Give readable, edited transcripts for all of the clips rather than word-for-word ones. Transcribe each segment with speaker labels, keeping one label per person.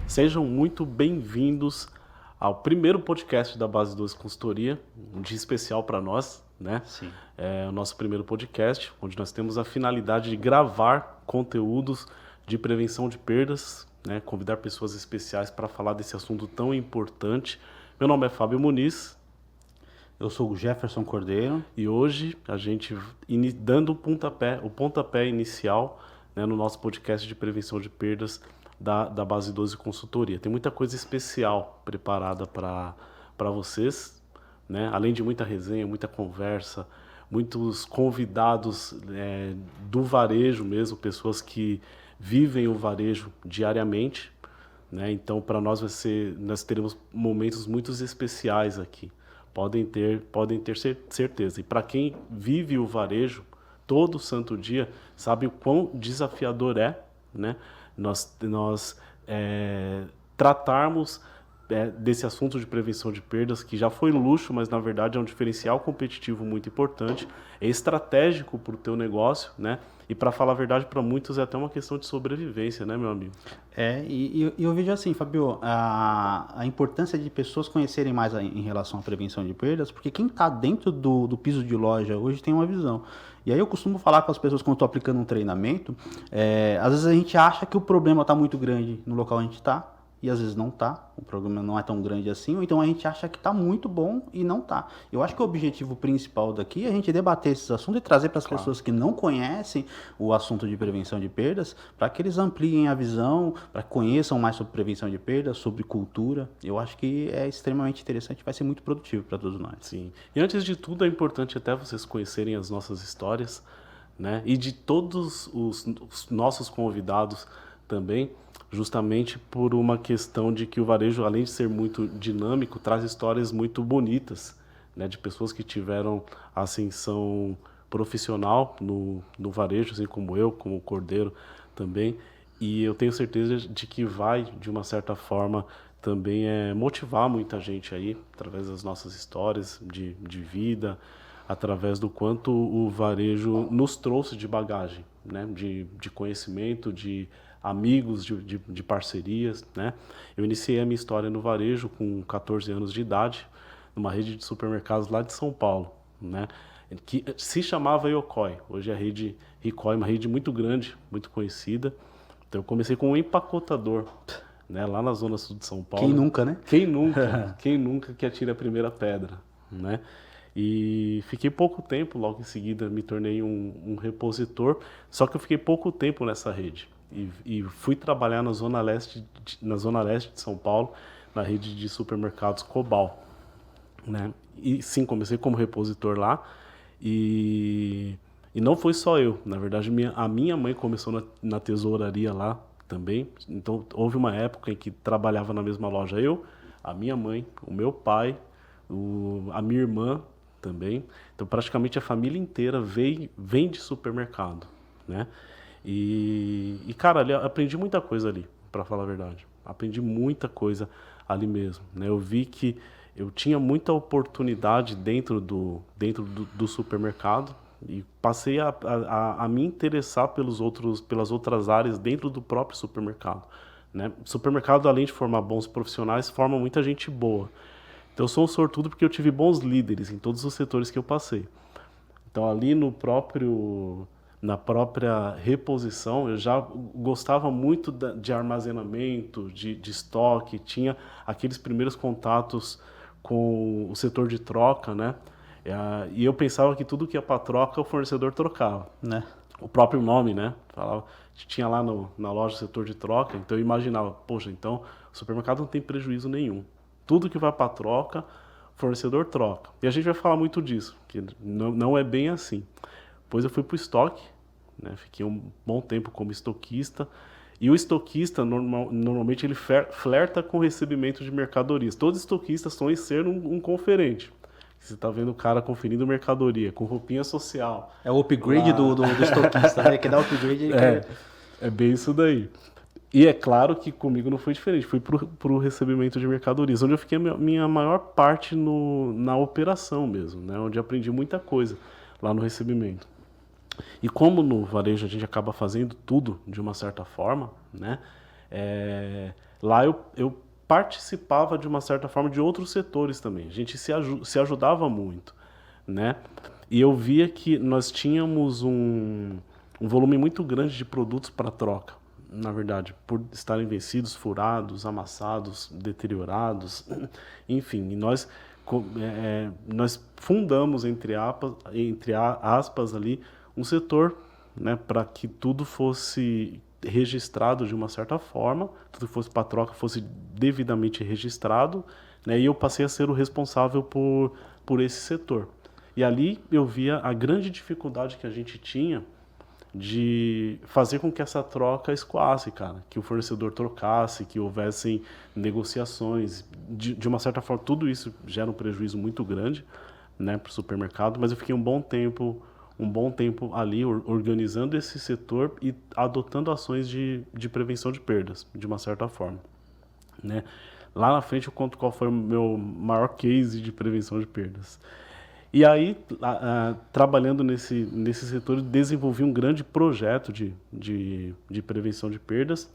Speaker 1: Sejam muito bem-vindos ao primeiro podcast da Base 12 Consultoria, um dia especial para nós, né?
Speaker 2: Sim.
Speaker 1: É o nosso primeiro podcast, onde nós temos a finalidade de gravar conteúdos de prevenção de perdas, né? Convidar pessoas especiais para falar desse assunto tão importante. Meu nome é Fábio Muniz.
Speaker 2: Eu sou o Jefferson Cordeiro.
Speaker 1: E hoje a gente dando o pontapé inicial, né, no nosso podcast de prevenção de perdas da Base 12 Consultoria. Tem muita coisa especial preparada para vocês, né? Além de muita resenha, muita conversa, muitos convidados do varejo mesmo, pessoas que vivem o varejo diariamente, né? Então, para nós nós teremos momentos muito especiais aqui. Podem ter certeza. E para quem vive o varejo todo santo dia, sabe o quão desafiador é, né? Nós tratarmos desse assunto de prevenção de perdas, que já foi luxo, mas na verdade é um diferencial competitivo muito importante, é estratégico para o teu negócio, né? E para falar a verdade, para muitos é até uma questão de sobrevivência, né, meu amigo?
Speaker 2: E eu vejo assim, Fabio, a importância de pessoas conhecerem mais em relação à prevenção de perdas, porque quem está dentro do piso de loja hoje tem uma visão. E aí eu costumo falar com as pessoas quando estou aplicando um treinamento, às vezes a gente acha que o problema está muito grande no local onde a gente está, e às vezes não está, o problema não é tão grande assim, ou então a gente acha que está muito bom e não está. Eu acho que o objetivo principal daqui é a gente debater esses assuntos e trazer para as pessoas que não conhecem o assunto de prevenção de perdas, para que eles ampliem a visão, para que conheçam mais sobre prevenção de perdas, sobre cultura. Eu acho que é extremamente interessante, vai ser muito produtivo para todos nós.
Speaker 1: Sim. E antes de tudo é importante até vocês conhecerem as nossas histórias, né? E de todos os nossos convidados também, justamente por uma questão de que o varejo, além de ser muito dinâmico, traz histórias muito bonitas, né, de pessoas que tiveram ascensão profissional no varejo, assim como eu, como o Cordeiro também, e eu tenho certeza de que vai, de uma certa forma, também motivar muita gente aí, através das nossas histórias de vida, através do quanto o varejo nos trouxe de bagagem, né, de conhecimento, de amigos, de parcerias, né? Eu iniciei a minha história no varejo com 14 anos de idade, numa rede de supermercados lá de São Paulo, né? Que se chamava Yokoi, hoje é a rede Ricoi, uma rede muito grande, muito conhecida. Então eu comecei como um empacotador, né? Lá na zona sul de São Paulo.
Speaker 2: Quem nunca, né?
Speaker 1: Quem nunca? Quem nunca que atira a primeira pedra, né? E fiquei pouco tempo, logo em seguida me tornei um repositor, só que eu fiquei pouco tempo nessa rede. E fui trabalhar na Zona Leste de São Paulo, na rede de supermercados Cobal, né? E sim, comecei como repositor lá, e não foi só eu, na verdade a minha mãe começou na tesouraria lá também, então houve uma época em que trabalhava na mesma loja eu, a minha mãe, o meu pai, a minha irmã também, então praticamente a família inteira vem de supermercado, né? E cara, ali, aprendi muita coisa ali, para falar a verdade. Aprendi muita coisa ali mesmo, né? Eu vi que eu tinha muita oportunidade dentro do supermercado e passei a me interessar pelas outras áreas dentro do próprio supermercado, né? O supermercado, além de formar bons profissionais, forma muita gente boa. Então eu sou um sortudo porque eu tive bons líderes em todos os setores que eu passei. Então ali na própria reposição, eu já gostava muito de armazenamento, de estoque, tinha aqueles primeiros contatos com o setor de troca, né? E eu pensava que tudo que ia para troca, o fornecedor trocava,
Speaker 2: Né?
Speaker 1: O próprio nome, né? Falava, tinha lá na loja setor de troca, então eu imaginava, poxa, então o supermercado não tem prejuízo nenhum. Tudo que vai para troca, fornecedor troca. E a gente vai falar muito disso, que não é bem assim. Depois eu fui para o estoque, né? Fiquei um bom tempo como estoquista. E o estoquista, normalmente, ele flerta com o recebimento de mercadorias. Todos os estoquistas sonham em ser um conferente. Você está vendo o cara conferindo mercadoria, com roupinha social.
Speaker 2: É o upgrade do estoquista, né? Que dá upgrade.
Speaker 1: É bem isso daí. E é claro que comigo não foi diferente. Fui para o recebimento de mercadorias, onde eu fiquei minha maior parte na operação mesmo, né? Onde aprendi muita coisa lá no recebimento. E como no varejo a gente acaba fazendo tudo de uma certa forma, né? Lá eu participava de uma certa forma de outros setores também. A gente se ajudava muito, né? E eu via que nós tínhamos um volume muito grande de produtos para troca, na verdade, por estarem vencidos, furados, amassados, deteriorados, enfim. E nós fundamos, entre aspas ali, um setor, né, para que tudo fosse registrado de uma certa forma, tudo que fosse para troca fosse devidamente registrado, né, e eu passei a ser o responsável por esse setor. E ali eu via a grande dificuldade que a gente tinha de fazer com que essa troca escoasse, cara, que o fornecedor trocasse, que houvessem negociações, de uma certa forma tudo isso gera um prejuízo muito grande, né, para o supermercado, mas eu fiquei um bom tempo ali organizando esse setor e adotando ações de prevenção de perdas, de uma certa forma, né. Lá na frente eu conto qual foi o meu maior case de prevenção de perdas. E aí, trabalhando nesse setor, desenvolvi um grande projeto de prevenção de perdas,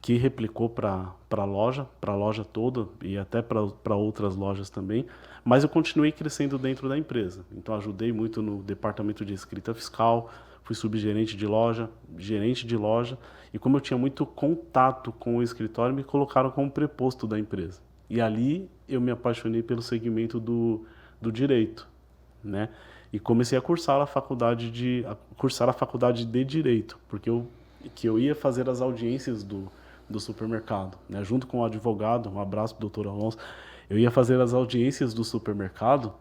Speaker 1: que replicou para a loja toda e até para outras lojas também, mas eu continuei crescendo dentro da empresa. Então, ajudei muito no departamento de escrita fiscal, fui subgerente de loja, gerente de loja, e como eu tinha muito contato com o escritório, me colocaram como preposto da empresa. E ali eu me apaixonei pelo segmento do direito, né? E comecei a cursar a faculdade de Direito, porque eu ia fazer as audiências do supermercado, né? Junto com o advogado, um abraço pro doutor Alonso, eu ia fazer as audiências do supermercado,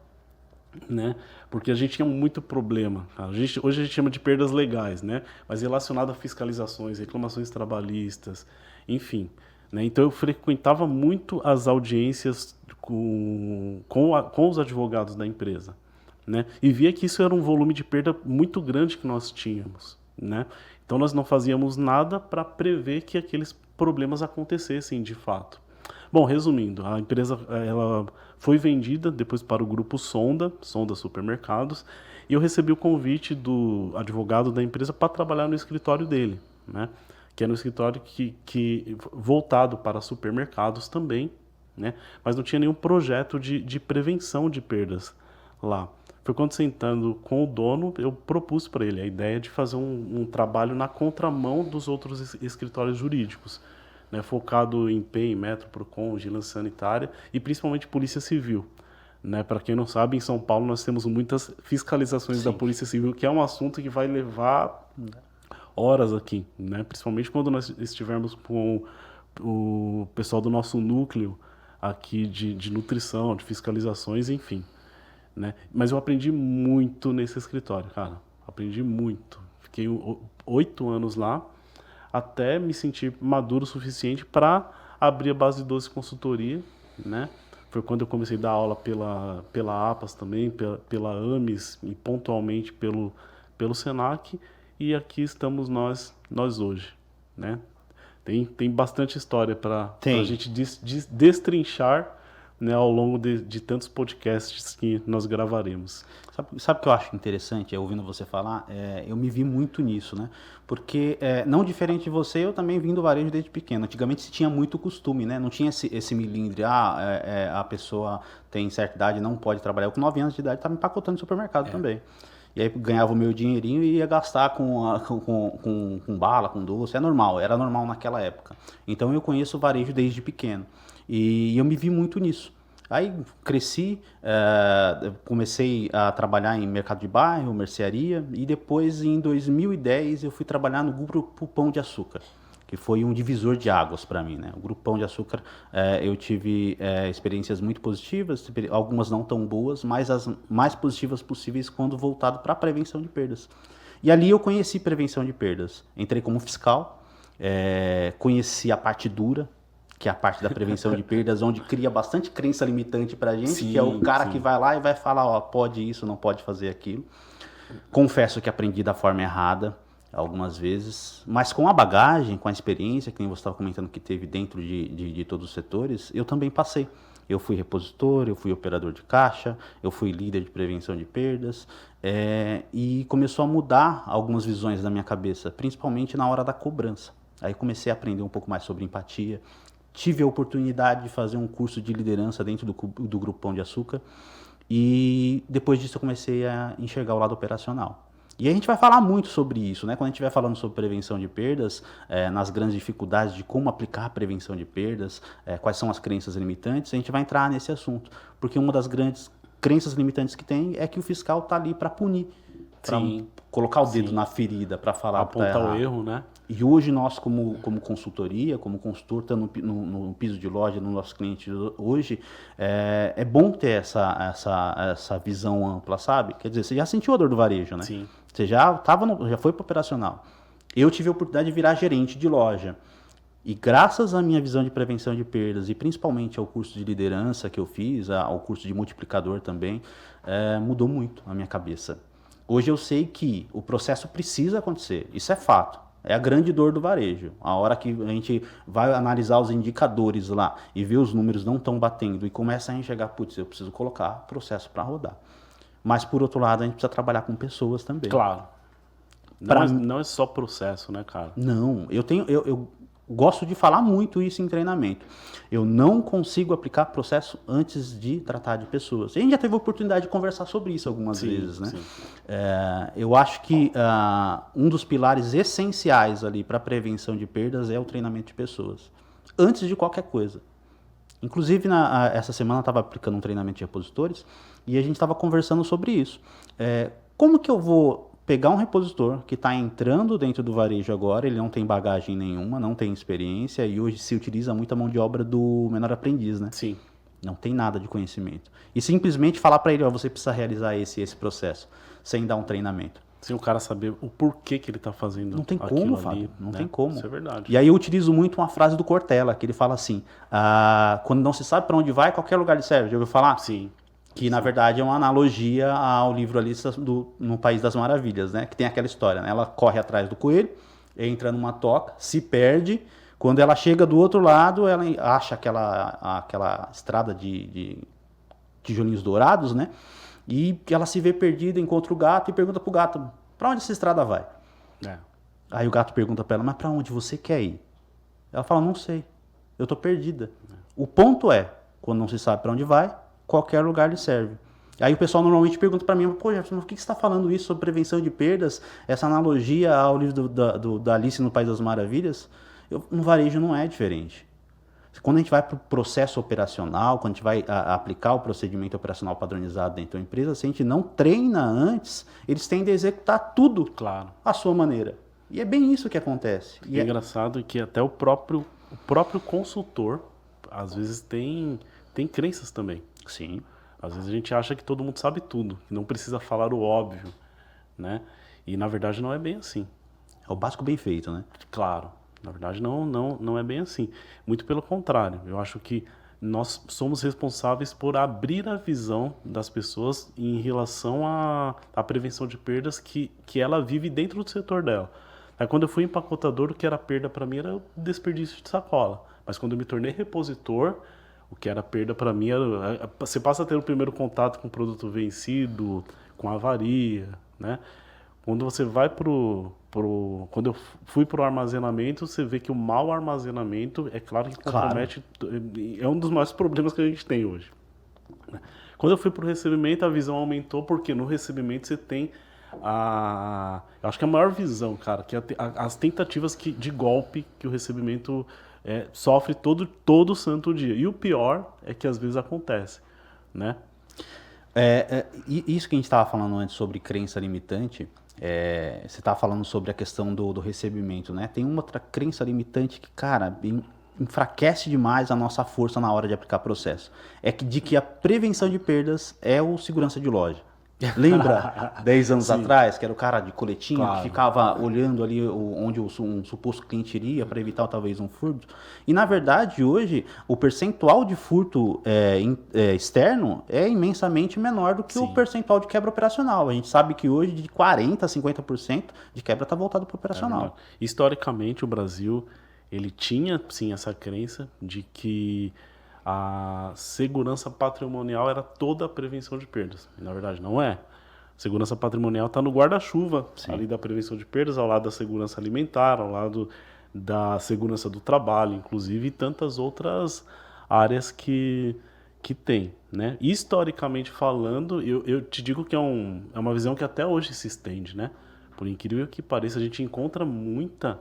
Speaker 1: né? Porque a gente tinha muito problema. Hoje a gente chama de perdas legais, né? Mas relacionado a fiscalizações, reclamações trabalhistas, enfim, né? Então eu frequentava muito as audiências com os advogados da empresa, né? E via que isso era um volume de perda muito grande que nós tínhamos, né? Então nós não fazíamos nada para prever que aqueles problemas acontecessem de fato. Bom, resumindo, a empresa ela foi vendida depois para o grupo Sonda Supermercados, e eu recebi o convite do advogado da empresa para trabalhar no escritório dele, né? Que era um escritório que voltado para supermercados também, né? Mas não tinha nenhum projeto de prevenção de perdas lá. Foi quando, sentando com o dono, eu propus para ele a ideia de fazer um trabalho na contramão dos outros escritórios jurídicos, né, focado em PEM, Metro, Procon, Vigilância Sanitária e principalmente Polícia Civil. Né? Para quem não sabe, em São Paulo nós temos muitas fiscalizações da Polícia Civil, que é um assunto que vai levar horas aqui, né? Principalmente quando nós estivermos com o pessoal do nosso núcleo aqui de nutrição, de fiscalizações, enfim. Né? Mas eu aprendi muito nesse escritório, cara. Aprendi muito. Fiquei 8 anos lá, até me sentir maduro o suficiente para abrir a base de 12 consultoria, né? Foi quando eu comecei a dar aula pela APAS também, pela AMES e pontualmente pelo SENAC, e aqui estamos nós hoje, né? Tem bastante história para a gente destrinchar, né, ao longo de tantos podcasts que nós gravaremos.
Speaker 2: Sabe o que eu acho interessante, ouvindo você falar? Eu me vi muito nisso, né? Porque, não diferente de você, eu também vim do varejo desde pequeno. Antigamente se tinha muito costume, né? Não tinha esse milindre, a pessoa tem certa idade, não pode trabalhar. Eu com 9 anos de idade estava empacotando no supermercado também. E aí ganhava o meu dinheirinho e ia gastar com bala, com doce. Era normal naquela época. Então eu conheço o varejo desde pequeno. E eu me vi muito nisso. Aí cresci, comecei a trabalhar em mercado de bairro, mercearia, e depois em 2010 eu fui trabalhar no grupo Pão de Açúcar, que foi um divisor de águas para mim, né? O Grupo Pão de Açúcar, eu tive experiências muito positivas, algumas não tão boas, mas as mais positivas possíveis quando voltado para a prevenção de perdas. E ali eu conheci prevenção de perdas. Entrei como fiscal, conheci a parte dura, que é a parte da prevenção de perdas, onde cria bastante crença limitante para a gente, sim, que é o cara que vai lá e vai falar, ó, pode isso, não pode fazer aquilo. Confesso que aprendi da forma errada algumas vezes, mas com a bagagem, com a experiência, que nem você estava comentando que teve dentro de todos os setores, eu também passei. Eu fui repositor, eu fui operador de caixa, eu fui líder de prevenção de perdas, e começou a mudar algumas visões da minha cabeça, principalmente na hora da cobrança. Aí comecei a aprender um pouco mais sobre empatia, tive a oportunidade de fazer um curso de liderança dentro do Grupo Pão de Açúcar, e depois disso eu comecei a enxergar o lado operacional. E a gente vai falar muito sobre isso, né? Quando a gente estiver falando sobre prevenção de perdas, nas grandes dificuldades de como aplicar a prevenção de perdas, quais são as crenças limitantes, a gente vai entrar nesse assunto. Porque uma das grandes crenças limitantes que tem é que o fiscal está ali para punir, para colocar o dedo na ferida, para falar,
Speaker 1: apontar o erro, né?
Speaker 2: E hoje nós, como consultoria, como consultor, estando no piso de loja, no nosso cliente hoje, é bom ter essa visão ampla, sabe? Quer dizer, você já sentiu a dor do varejo, né?
Speaker 1: Sim.
Speaker 2: Você já foi para o operacional. Eu tive a oportunidade de virar gerente de loja. E graças à minha visão de prevenção de perdas, e principalmente ao curso de liderança que eu fiz, ao curso de multiplicador também, mudou muito a minha cabeça. Hoje eu sei que o processo precisa acontecer, isso é fato. É a grande dor do varejo. A hora que a gente vai analisar os indicadores lá e ver os números não estão batendo e começa a enxergar, putz, eu preciso colocar processo para rodar. Mas, por outro lado, a gente precisa trabalhar com pessoas também.
Speaker 1: Claro. Não é só processo, né, cara?
Speaker 2: Não. Eu gosto de falar muito isso em treinamento. Eu não consigo aplicar processo antes de tratar de pessoas. A gente já teve a oportunidade de conversar sobre isso algumas vezes, né? Eu acho que um dos pilares essenciais ali para a prevenção de perdas é o treinamento de pessoas. Antes de qualquer coisa. Inclusive, essa semana eu estava aplicando um treinamento de repositores e a gente estava conversando sobre isso. Como que eu vou pegar um repositor que está entrando dentro do varejo agora, ele não tem bagagem nenhuma, não tem experiência e hoje se utiliza muito a mão de obra do menor aprendiz, né?
Speaker 1: Sim.
Speaker 2: Não tem nada de conhecimento. E simplesmente falar para ele, ó, você precisa realizar esse processo, sem dar um treinamento.
Speaker 1: Sem o cara saber o porquê que ele está fazendo.
Speaker 2: Não tem como, Fábio. Não tem como.
Speaker 1: Isso é verdade.
Speaker 2: E aí eu utilizo muito uma frase do Cortella, que ele fala assim, quando não se sabe para onde vai, qualquer lugar lhe serve. Já ouviu falar?
Speaker 1: Sim.
Speaker 2: Que, na verdade, é uma analogia ao livro Alice no País das Maravilhas, né? Que tem aquela história, né? Ela corre atrás do coelho, entra numa toca, se perde. Quando ela chega do outro lado, ela acha aquela estrada de tijolinhos dourados, né? E ela se vê perdida, encontra o gato e pergunta pro gato, para onde essa estrada vai? Aí o gato pergunta para ela, mas para onde você quer ir? Ela fala, não sei, eu tô perdida. O ponto é, quando não se sabe para onde vai, qualquer lugar lhe serve. Aí o pessoal normalmente pergunta para mim, pô, Jefferson, por que você está falando isso sobre prevenção de perdas? Essa analogia ao livro da Alice no País das Maravilhas? No varejo não é diferente. Quando a gente vai para o processo operacional, quando a gente vai aplicar o procedimento operacional padronizado dentro da empresa, se a gente não treina antes, eles tendem a executar tudo à sua maneira. E é bem isso que acontece.
Speaker 1: E é engraçado que até o próprio consultor, às vezes, tem crenças também.
Speaker 2: Sim.
Speaker 1: Às vezes a gente acha que todo mundo sabe tudo, que não precisa falar o óbvio, né? E na verdade não é bem assim.
Speaker 2: É o básico bem feito, né?
Speaker 1: Claro. Na verdade não é bem assim. Muito pelo contrário. Eu acho que nós somos responsáveis por abrir a visão das pessoas em relação à prevenção de perdas que ela vive dentro do setor dela. Aí, quando eu fui empacotador, o que era perda para mim era o desperdício de sacola. Mas quando eu me tornei repositor, o que era perda para mim era... Você passa a ter o primeiro contato com o produto vencido, com avaria, né? Quando você vai quando eu fui para o armazenamento, você vê que o mau armazenamento, é claro que compromete... É um dos maiores problemas que a gente tem hoje. Quando eu fui para o recebimento, a visão aumentou, porque no recebimento você tem eu acho que a maior visão, cara, que as tentativas de golpe que o recebimento sofre todo santo dia. E o pior é que às vezes acontece, né?
Speaker 2: Isso que a gente estava falando antes sobre crença limitante, você estava falando sobre a questão do recebimento, né? Tem uma outra crença limitante que, cara, enfraquece demais a nossa força na hora de aplicar processo. De que a prevenção de perdas é o segurança de loja. Lembra 10 anos atrás, que era o cara de coletinho, claro, que ficava olhando ali onde um suposto cliente iria para evitar talvez um furto? E na verdade, hoje, o percentual de furto externo é imensamente menor do que o percentual de quebra operacional. A gente sabe que hoje de 40% a 50% de quebra está voltado para o operacional.
Speaker 1: Historicamente, o Brasil ele tinha sim essa crença de que a segurança patrimonial era toda a prevenção de perdas. E, na verdade, não é. Segurança patrimonial está no guarda-chuva ali da prevenção de perdas, ao lado da segurança alimentar, ao lado da segurança do trabalho, inclusive, e tantas outras áreas que tem, né? Historicamente falando, eu te digo que é uma visão que até hoje se estende, né? Por incrível que pareça, a gente encontra muita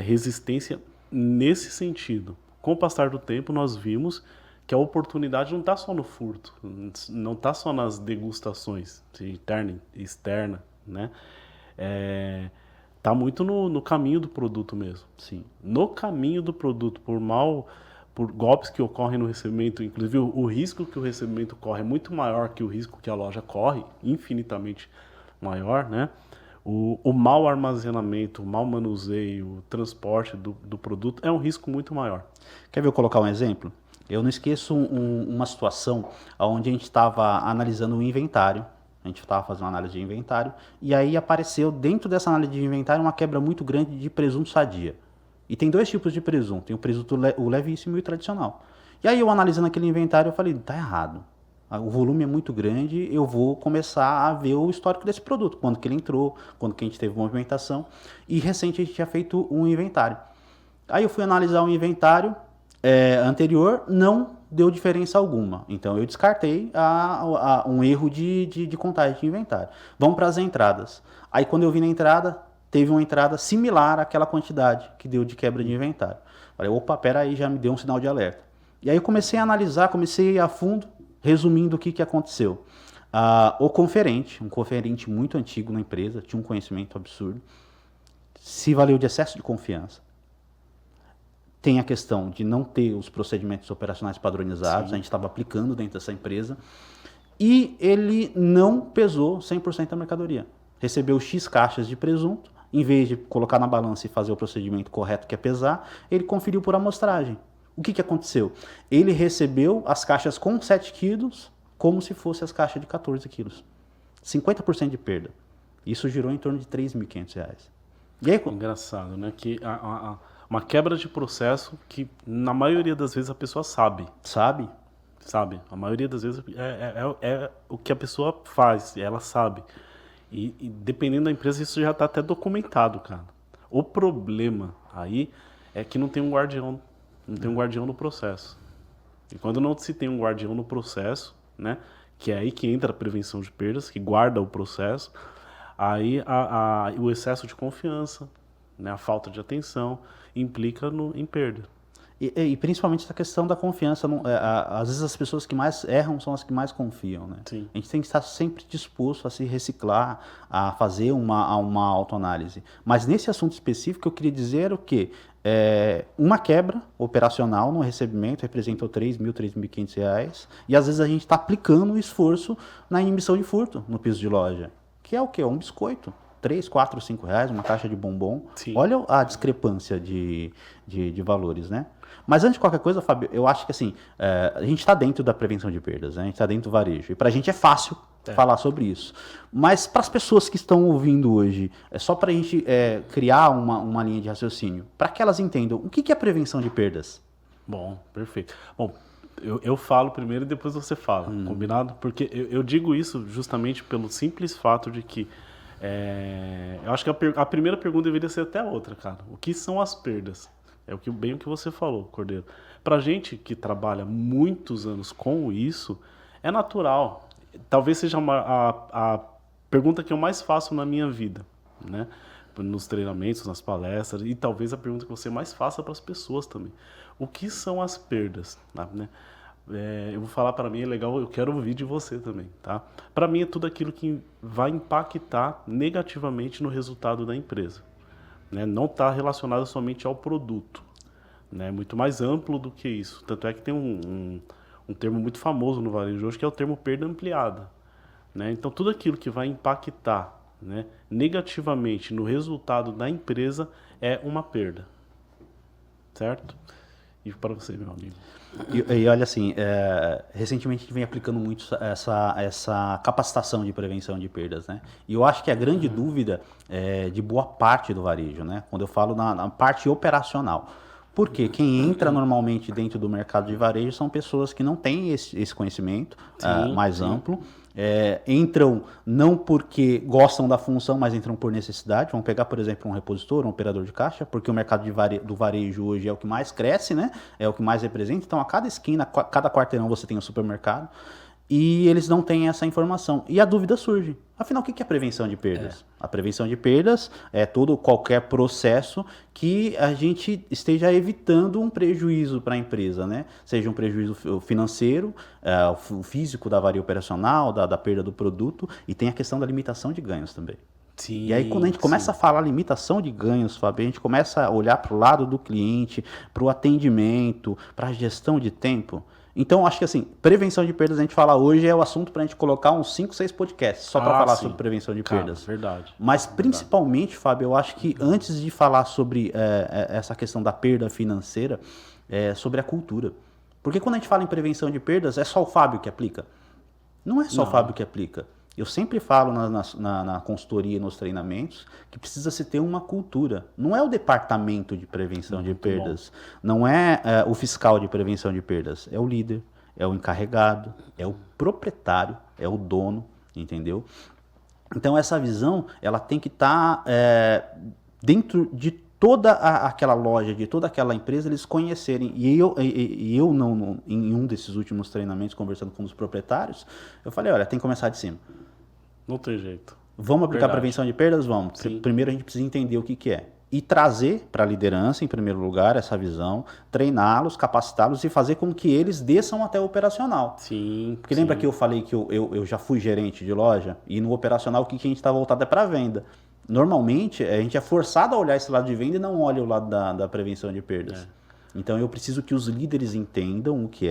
Speaker 1: resistência nesse sentido. Com o passar do tempo, nós vimos que a oportunidade não está só no furto, não está só nas degustações, interna e externa, né? Tá muito no caminho do produto mesmo.
Speaker 2: Sim.
Speaker 1: No caminho do produto, por golpes que ocorrem no recebimento, inclusive o risco que o recebimento corre é muito maior que o risco que a loja corre, infinitamente maior, né? O mau armazenamento, o mau manuseio, o transporte do produto é um risco muito maior.
Speaker 2: Quer ver eu colocar um exemplo? Eu não esqueço uma situação onde a gente estava analisando o inventário, a gente estava fazendo uma análise de inventário, e aí apareceu dentro dessa análise de inventário uma quebra muito grande de presunto sadia. E tem dois tipos de presunto, tem o presunto o levíssimo e o tradicional. E aí eu analisando aquele inventário, eu falei, tá errado. O volume é muito grande, eu vou começar a ver o histórico desse produto, quando que ele entrou, quando que a gente teve movimentação. E recente a gente tinha feito um inventário. Aí eu fui analisar o inventário anterior, não deu diferença alguma. Então eu descartei um erro de contagem de inventário. Vamos para as entradas. Aí quando eu vi na entrada, teve uma entrada similar àquela quantidade que deu de quebra de inventário. Falei, opa, peraí, já me deu um sinal de alerta. E aí eu comecei a analisar, comecei a ir a fundo. Resumindo o que aconteceu. O conferente, um conferente muito antigo na empresa, tinha um conhecimento absurdo, se valeu de excesso de confiança. Tem a questão de não ter os procedimentos operacionais padronizados, a gente estava aplicando dentro dessa empresa, e ele não pesou 100% da mercadoria. Recebeu X caixas de presunto, em vez de colocar na balança e fazer o procedimento correto que é pesar, ele conferiu por amostragem. O que aconteceu? Ele recebeu as caixas com 7 quilos como se fossem as caixas de 14 quilos. 50% de perda. Isso girou em torno de R$3.500. E aí,
Speaker 1: engraçado, né? Que uma quebra de processo que na maioria das vezes a pessoa sabe.
Speaker 2: Sabe?
Speaker 1: Sabe. A maioria das vezes é o que a pessoa faz, ela sabe. E dependendo da empresa, isso já está até documentado, cara. O problema aí é que não tem um guardião. Não tem um guardião no processo. E quando não se tem um guardião no processo, né, que é aí que entra a prevenção de perdas, que guarda o processo, aí o excesso de confiança, né, a falta de atenção, implica em perda.
Speaker 2: E principalmente essa questão da confiança. Às vezes as pessoas que mais erram são as que mais confiam, né?
Speaker 1: Sim.
Speaker 2: A gente tem que estar sempre disposto a se reciclar, a fazer uma autoanálise. Mas nesse assunto específico eu queria dizer o quê? Uma quebra operacional no recebimento representou R$3.000, R$3.500, e às vezes a gente está aplicando o esforço na inibição de furto no piso de loja, que é o quê? Um biscoito. 3, 4, 5 reais, uma caixa de bombom.
Speaker 1: Sim.
Speaker 2: Olha a discrepância de valores, né? Mas antes de qualquer coisa, Fábio, eu acho que assim, a gente está dentro da prevenção de perdas, né? A gente está dentro do varejo. E para a gente é fácil falar sobre isso. Mas para as pessoas que estão ouvindo hoje, só para a gente criar uma linha de raciocínio, para que elas entendam o que é prevenção de perdas.
Speaker 1: Bom, perfeito. Bom, eu falo primeiro e depois você fala, combinado? Porque eu digo isso justamente pelo simples fato de que eu acho que a primeira pergunta deveria ser até outra, cara. O que são as perdas? Bem o que você falou, Cordeiro. Pra gente que trabalha muitos anos com isso, é natural. Talvez seja a pergunta que eu mais faço na minha vida, né? Nos treinamentos, nas palestras, e talvez a pergunta que você mais faça para as pessoas também. O que são as perdas? Né? eu vou falar para mim, é legal, eu quero ouvir de você também, tá? Para mim é tudo aquilo que vai impactar negativamente no resultado da empresa, né? Não está relacionado somente ao produto, né? Muito mais amplo do que isso. Tanto é que tem um termo muito famoso no varejo hoje, que é o termo perda ampliada, né? Então tudo aquilo que vai impactar, né, negativamente no resultado da empresa é uma perda, certo? E para você, meu amigo?
Speaker 2: E olha assim, recentemente a gente vem aplicando muito essa capacitação de prevenção de perdas, né? E eu acho que a grande dúvida é de boa parte do varejo, né? Quando eu falo na parte operacional. Porque quem entra normalmente dentro do mercado de varejo são pessoas que não têm esse conhecimento mais amplo. Entram não porque gostam da função, mas entram por necessidade. Vamos pegar, por exemplo, um repositor, um operador de caixa, porque o mercado do varejo hoje é o que mais cresce, né? É o que mais representa. Então, a cada esquina, cada quarteirão você tem um supermercado. E eles não têm essa informação. E a dúvida surge. Afinal, o que é prevenção de perdas? A prevenção de perdas é qualquer processo que a gente esteja evitando um prejuízo para a empresa, né? Seja um prejuízo financeiro, o físico da varia operacional, da perda do produto, e tem a questão da limitação de ganhos também.
Speaker 1: Sim,
Speaker 2: e aí, quando a gente começa a falar limitação de ganhos, Fábio, a gente começa a olhar para o lado do cliente, para o atendimento, para a gestão de tempo. Então, acho que assim, prevenção de perdas, a gente fala hoje, é o assunto para a gente colocar uns 5, 6 podcasts só para falar sobre prevenção de perdas.
Speaker 1: Verdade.
Speaker 2: Mas, principalmente, Fábio, eu acho que antes de falar sobre essa questão da perda financeira, sobre a cultura. Porque quando a gente fala em prevenção de perdas, é só o Fábio que aplica? Não é só o Fábio que aplica. Eu sempre falo na consultoria e nos treinamentos que precisa se ter uma cultura. Não é o departamento de prevenção de perdas, não é o fiscal de prevenção de perdas, é o líder, é o encarregado, é o proprietário, é o dono, entendeu? Então essa visão ela tem que estar dentro de toda aquela loja, de toda aquela empresa, eles conhecerem. E eu não, em um desses últimos treinamentos, conversando com os proprietários, eu falei, olha, tem que começar de cima.
Speaker 1: Não tem jeito.
Speaker 2: Vamos aplicar prevenção de perdas? Vamos. Primeiro a gente precisa entender o que é. E trazer para a liderança, em primeiro lugar, essa visão, treiná-los, capacitá-los e fazer com que eles desçam até o operacional.
Speaker 1: Sim.
Speaker 2: Porque lembra que eu falei que eu já fui gerente de loja? E no operacional o que a gente está voltado é para a venda. Normalmente a gente é forçado a olhar esse lado de venda e não olha o lado da prevenção de perdas. Então eu preciso que os líderes entendam o que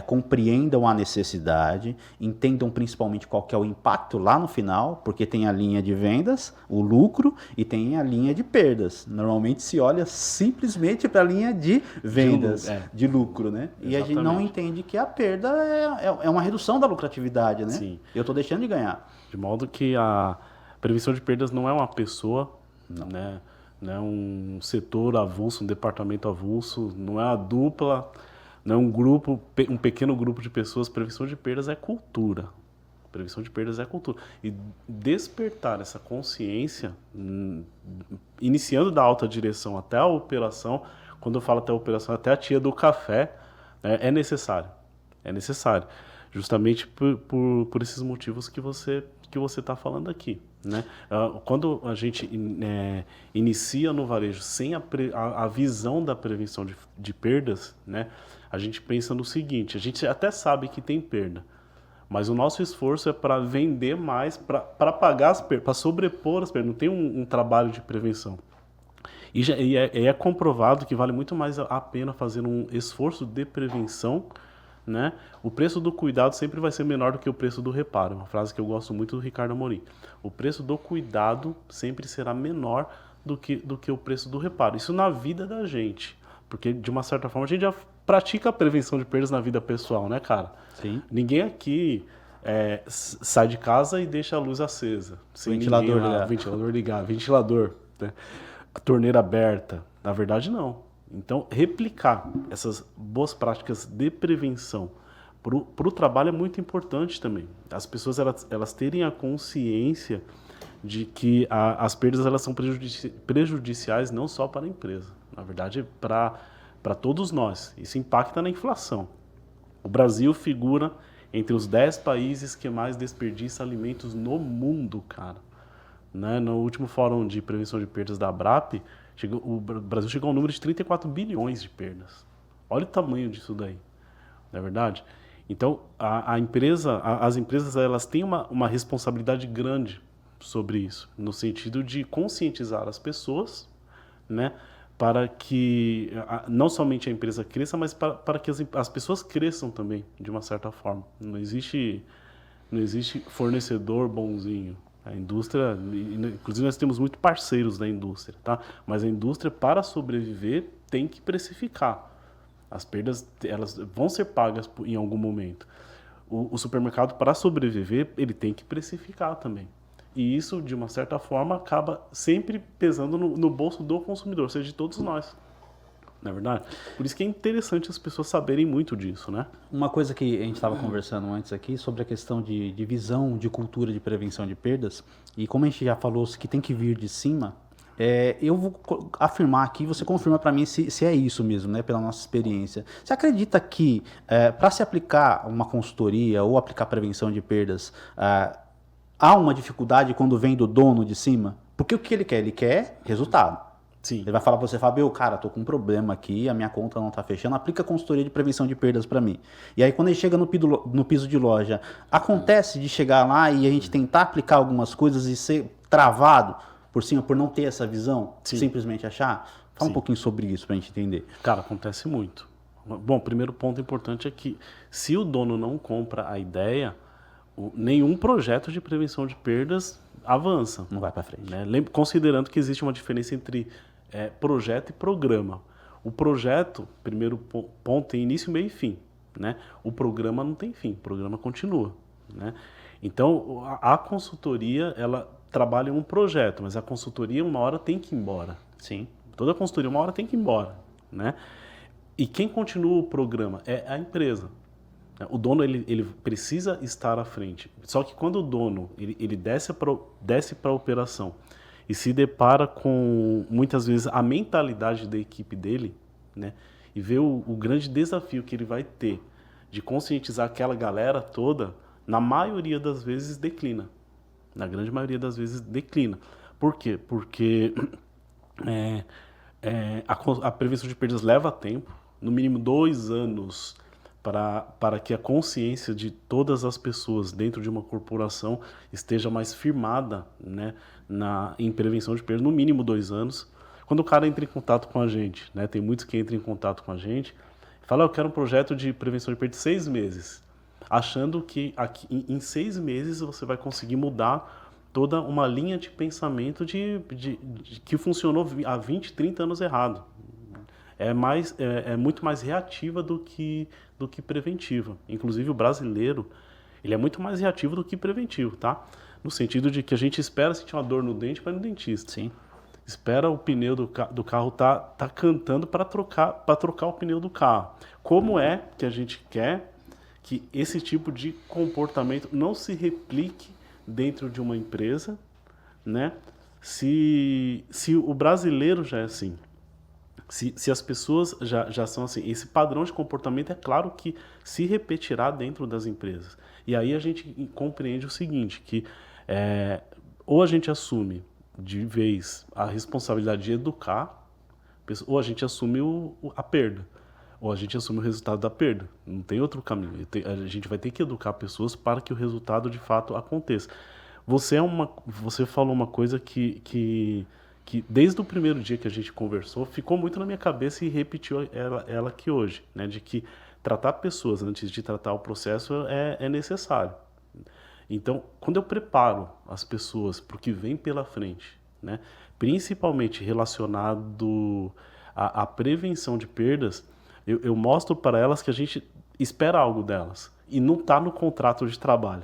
Speaker 2: compreendam a necessidade, entendam principalmente qual que é o impacto lá no final, porque tem a linha de vendas, o lucro, e tem a linha de perdas. Normalmente se olha simplesmente para a linha de vendas, de lucro, né? Exatamente. E a gente não entende que a perda é uma redução da lucratividade, né?
Speaker 1: Sim.
Speaker 2: Eu estou deixando de ganhar.
Speaker 1: De modo que a prevenção de perdas não é uma pessoa, né? Não é um setor avulso, um departamento avulso, não é uma dupla, não é um grupo, um pequeno grupo de pessoas. Prevenção de perdas é cultura. Prevenção de perdas é cultura. E despertar essa consciência, iniciando da alta direção até a operação, quando eu falo até a operação, até a tia do café, é necessário. É necessário. Justamente por esses motivos que você está falando aqui, né? Quando a gente inicia no varejo sem a visão da prevenção de perdas, né? A gente pensa no seguinte, a gente até sabe que tem perda, mas o nosso esforço é para vender mais, para pagar as perdas, para sobrepor as perdas, não tem um trabalho de prevenção. E é comprovado que vale muito mais a pena fazer um esforço de prevenção, né? O preço do cuidado sempre vai ser menor do que o preço do reparo. Uma frase que eu gosto muito do Ricardo Amorim. O preço do cuidado sempre será menor do que o preço do reparo. Isso na vida da gente. Porque, de uma certa forma, a gente já pratica a prevenção de perdas na vida pessoal, né, cara?
Speaker 2: Sim.
Speaker 1: Ninguém aqui sai de casa e deixa a luz acesa.
Speaker 2: Ventilador
Speaker 1: ligado. Ventilador, né? A torneira aberta. Na verdade, não. Então, replicar essas boas práticas de prevenção para o trabalho é muito importante também. As pessoas elas terem a consciência de que as perdas elas são prejudiciais não só para a empresa, na verdade para todos nós. Isso impacta na inflação. O Brasil figura entre os 10 países que mais desperdiçam alimentos no mundo, cara. Né? No último fórum de prevenção de perdas da ABRAP, o Brasil chegou ao número de 34 bilhões de perdas. Olha o tamanho disso daí. não é verdade? Então, as empresas, elas têm uma responsabilidade grande sobre isso, no sentido de conscientizar as pessoas, né, para que não somente a empresa cresça, mas para que as pessoas cresçam também, de uma certa forma. Não existe fornecedor bonzinho. A indústria, inclusive nós temos muitos parceiros da indústria, tá? Mas a indústria, para sobreviver, tem que precificar. As perdas, elas vão ser pagas em algum momento. O supermercado, para sobreviver, ele tem que precificar também. E isso, de uma certa forma, acaba sempre pesando no bolso do consumidor, ou seja, de todos nós. Não é verdade? Por isso que é interessante as pessoas saberem muito disso, né?
Speaker 2: Uma coisa que a gente estava conversando antes aqui sobre a questão de visão, de cultura de prevenção de perdas, e como a gente já falou que tem que vir de cima, eu vou afirmar aqui, você confirma para mim se é isso mesmo, né, pela nossa experiência. Você acredita que para se aplicar uma consultoria ou aplicar prevenção de perdas, há uma dificuldade quando vem do dono de cima? Porque o que ele quer? Ele quer resultado.
Speaker 1: Sim.
Speaker 2: Ele vai falar para você, Fábio, cara, tô com um problema aqui, a minha conta não tá fechando, aplica consultoria de prevenção de perdas para mim. E aí quando ele chega no piso de loja, acontece de chegar lá e a gente tentar aplicar algumas coisas e ser travado por cima, por não ter essa visão,
Speaker 1: Sim.
Speaker 2: simplesmente achar? Fala um pouquinho sobre isso pra gente entender.
Speaker 1: Cara, acontece muito. Bom, o primeiro ponto importante é que se o dono não compra a ideia, nenhum projeto de prevenção de perdas avança.
Speaker 2: Não vai para frente.
Speaker 1: Né? Considerando que existe uma diferença entre projeto e programa. O projeto, primeiro ponto, tem início, meio e fim. Né? O programa não tem fim, o programa continua. Né? Então, a consultoria, ela trabalha em um projeto, mas a consultoria uma hora tem que ir embora.
Speaker 2: Sim.
Speaker 1: Toda consultoria uma hora tem que ir embora. Né? E quem continua o programa é a empresa. O dono ele precisa estar à frente. Só que quando o dono ele desce para a operação e se depara com, muitas vezes, a mentalidade da equipe dele, né, e vê o grande desafio que ele vai ter de conscientizar aquela galera toda, na maioria das vezes declina. Na grande maioria das vezes declina. Por quê? Porque a prevenção de perdas leva tempo, no mínimo 2 anos, para que a consciência de todas as pessoas dentro de uma corporação esteja mais firmada, né, em prevenção de perdas, no mínimo 2 anos. Quando o cara entra em contato com a gente, né, tem muitos que entram em contato com a gente, fala, eu quero um projeto de prevenção de perdas de 6 meses, achando que em 6 meses você vai conseguir mudar toda uma linha de pensamento que funcionou há 20, 30 anos errado. É muito mais reativa do que preventiva. Inclusive o brasileiro, ele é muito mais reativo do que preventivo, tá? No sentido de que a gente espera sentir uma dor no dente para ir no dentista.
Speaker 2: Sim.
Speaker 1: Espera o pneu do carro tá cantando para trocar o pneu do carro. Como é que a gente quer que esse tipo de comportamento não se replique dentro de uma empresa, né? Se o brasileiro já é assim, se as pessoas já são assim, esse padrão de comportamento é claro que se repetirá dentro das empresas. E aí a gente compreende o seguinte, que ou a gente assume de vez a responsabilidade de educar, ou a gente assume a perda, ou a gente assume o resultado da perda. Não tem outro caminho. A gente vai ter que educar pessoas para que o resultado de fato aconteça. Você falou uma coisa que desde o primeiro dia que a gente conversou, ficou muito na minha cabeça e repetiu ela aqui hoje, né? De que tratar pessoas antes de tratar o processo é necessário. Então, quando eu preparo as pessoas para o que vem pela frente, né? Principalmente relacionado à prevenção de perdas, eu mostro para elas que a gente espera algo delas e não está no contrato de trabalho.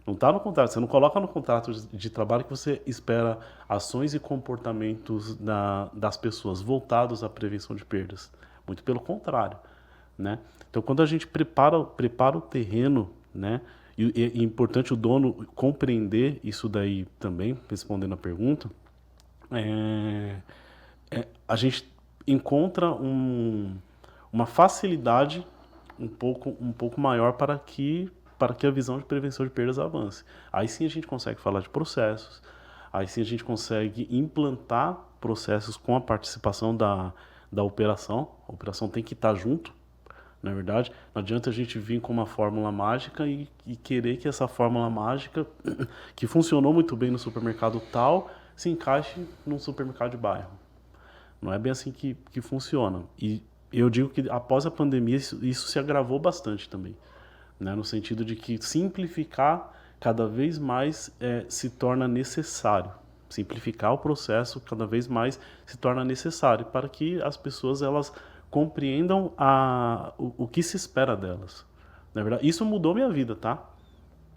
Speaker 1: Não está no contrato, você não coloca no contrato de trabalho que você espera ações e comportamentos das pessoas voltados à prevenção de perdas. Muito pelo contrário, né? Então, quando a gente prepara o terreno, né? E é importante o dono compreender isso daí também, respondendo a pergunta, a gente encontra uma facilidade um pouco maior para que a visão de prevenção de perdas avance. Aí sim a gente consegue falar de processos, aí sim a gente consegue implantar processos com a participação da operação. A operação tem que estar junto, Na verdade, não adianta a gente vir com uma fórmula mágica e querer que essa fórmula mágica, que funcionou muito bem no supermercado tal, se encaixe num supermercado de bairro. Não é bem assim que funciona. E eu digo que após a pandemia isso se agravou bastante também, né? No sentido de que simplificar cada vez mais se torna necessário. Simplificar o processo cada vez mais se torna necessário para que as pessoas elas compreendam o que se espera delas. Na verdade, isso mudou minha vida, tá?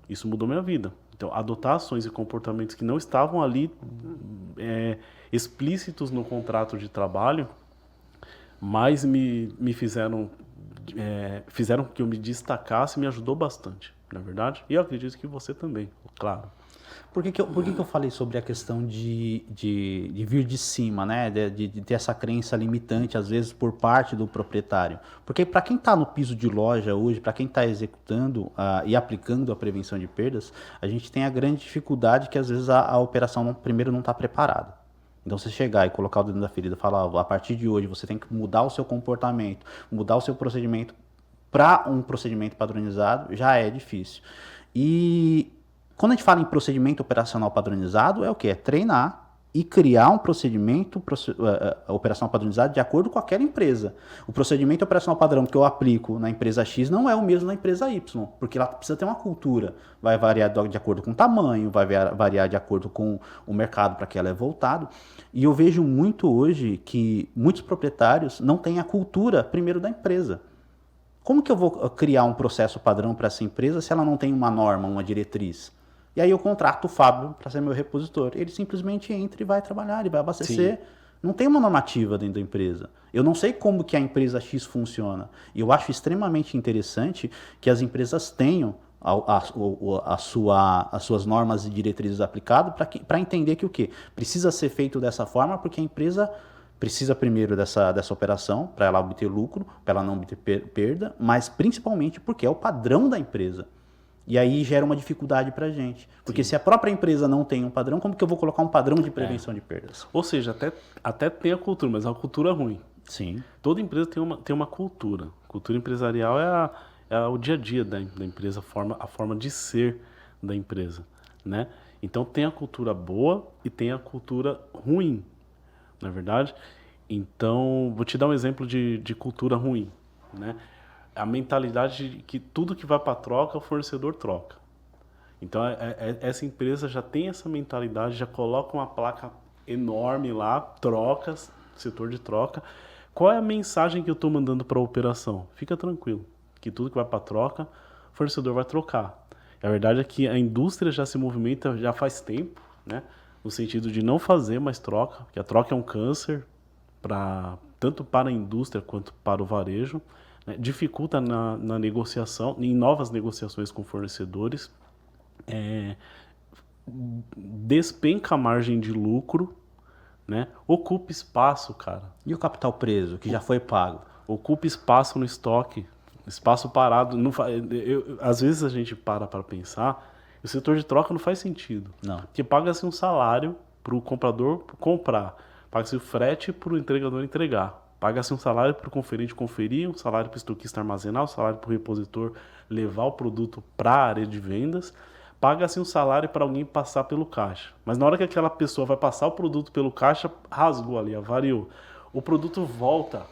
Speaker 1: Isso mudou minha vida. Então, adotar ações e comportamentos que não estavam ali explícitos no contrato de trabalho, mas me fizeram que eu me destacasse, me ajudou bastante, na verdade. E eu acredito que você também, claro.
Speaker 2: Por que eu falei sobre a questão de vir de cima, né? De ter essa crença limitante, às vezes, por parte do proprietário? Porque para quem está no piso de loja hoje, para quem está executando e aplicando a prevenção de perdas, a gente tem a grande dificuldade que, às vezes, a operação primeiro não está preparada. Então, você chegar e colocar o dedo na ferida e falar, a partir de hoje você tem que mudar o seu comportamento, mudar o seu procedimento para um procedimento padronizado, já é difícil. E quando a gente fala em procedimento operacional padronizado, é o quê? É treinar e criar um procedimento operacional padronizado de acordo com aquela empresa. O procedimento operacional padrão que eu aplico na empresa X não é o mesmo na empresa Y, porque ela precisa ter uma cultura. Vai variar de acordo com o tamanho, vai variar de acordo com o mercado para que ela é voltado. E eu vejo muito hoje que muitos proprietários não têm a cultura, primeiro, da empresa. Como que eu vou criar um processo padrão para essa empresa se ela não tem uma norma, uma diretriz? E aí eu contrato o Fábio para ser meu repositor. Ele simplesmente entra e vai trabalhar, ele vai abastecer. Sim. Não tem uma normativa dentro da empresa. Eu não sei como que a empresa X funciona. E eu acho extremamente interessante que as empresas tenham as suas normas e diretrizes aplicadas para entender que o quê? Precisa ser feito dessa forma porque a empresa precisa primeiro dessa operação para ela obter lucro, para ela não obter perda, mas principalmente porque é o padrão da empresa. E aí gera uma dificuldade para a gente. Porque se a própria empresa não tem um padrão, como que eu vou colocar um padrão de prevenção de perdas?
Speaker 1: Ou seja, até tem a cultura, mas é uma cultura ruim.
Speaker 2: Sim.
Speaker 1: Toda empresa tem uma cultura. Cultura empresarial é o dia a dia da empresa, a forma de ser da empresa, né? Então tem a cultura boa e tem a cultura ruim, não é verdade? Então, vou te dar um exemplo de cultura ruim, né? A mentalidade de que tudo que vai para troca, o fornecedor troca. Então, essa empresa já tem essa mentalidade, já coloca uma placa enorme lá, trocas, setor de troca. Qual é a mensagem que eu estou mandando para a operação? Fica tranquilo, que tudo que vai para troca, o fornecedor vai trocar. A verdade é que a indústria já se movimenta já faz tempo, né? No sentido de não fazer mais troca, porque a troca é um câncer, tanto para a indústria quanto para o varejo. Né, dificulta na negociação, em novas negociações com fornecedores, despenca a margem de lucro, né, ocupa espaço, cara.
Speaker 2: E o capital preso, que já foi pago?
Speaker 1: Ocupa espaço no estoque, espaço parado. Às vezes a gente para pensar, o setor de troca não faz sentido.
Speaker 2: Não.
Speaker 1: Porque paga-se um salário para o comprador comprar, paga-se o frete para o entregador entregar. Paga-se um salário para o conferente conferir, um salário para o estoquista armazenar, um salário para o repositor levar o produto para a área de vendas. Paga-se um salário para alguém passar pelo caixa. Mas na hora que aquela pessoa vai passar o produto pelo caixa, rasgou ali, avariou. O produto volta,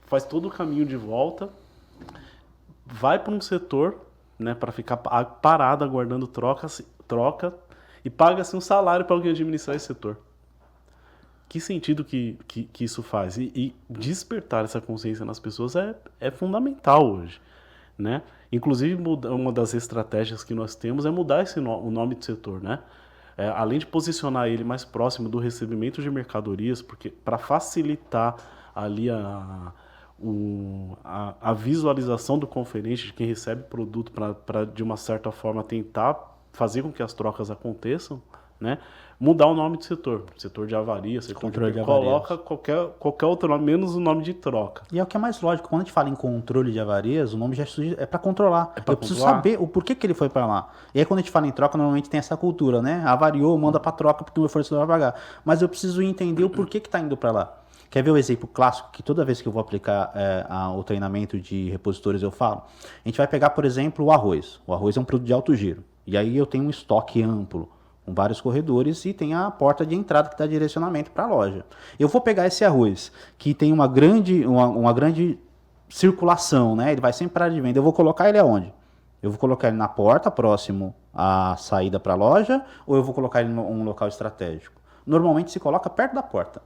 Speaker 1: faz todo o caminho de volta, vai para um setor, né, para ficar parado aguardando troca e paga-se um salário para alguém administrar esse setor. Que sentido que isso faz? E despertar essa consciência nas pessoas é fundamental hoje, né? Inclusive, uma das estratégias que nós temos é mudar o nome do setor, né? Além de posicionar ele mais próximo do recebimento de mercadorias, porque para facilitar ali a visualização do conferente, de quem recebe produto, para de uma certa forma tentar fazer com que as trocas aconteçam, né? Mudar o nome do setor de avaria, setor de coloca qualquer outro nome, menos o nome de troca.
Speaker 2: E é o que é mais lógico, quando a gente fala em controle de avarias, o nome já é para controlar. Eu preciso saber o porquê que ele foi para lá. E aí quando a gente fala em troca, normalmente tem essa cultura, né? Avariou, manda para troca porque o meu fornecedor vai pagar. Mas eu preciso entender o porquê que está indo para lá. Quer ver o exemplo clássico que toda vez que eu vou aplicar o treinamento de repositores eu falo? A gente vai pegar, por exemplo, o arroz. O arroz é um produto de alto giro. E aí eu tenho um estoque amplo, com vários corredores e tem a porta de entrada que dá direcionamento para a loja. Eu vou pegar esse arroz, que tem uma grande circulação, né? Ele vai sempre para a área de venda. Eu vou colocar ele aonde? Eu vou colocar ele na porta, próximo à saída para a loja, ou eu vou colocar ele em um local estratégico? Normalmente se coloca perto da porta.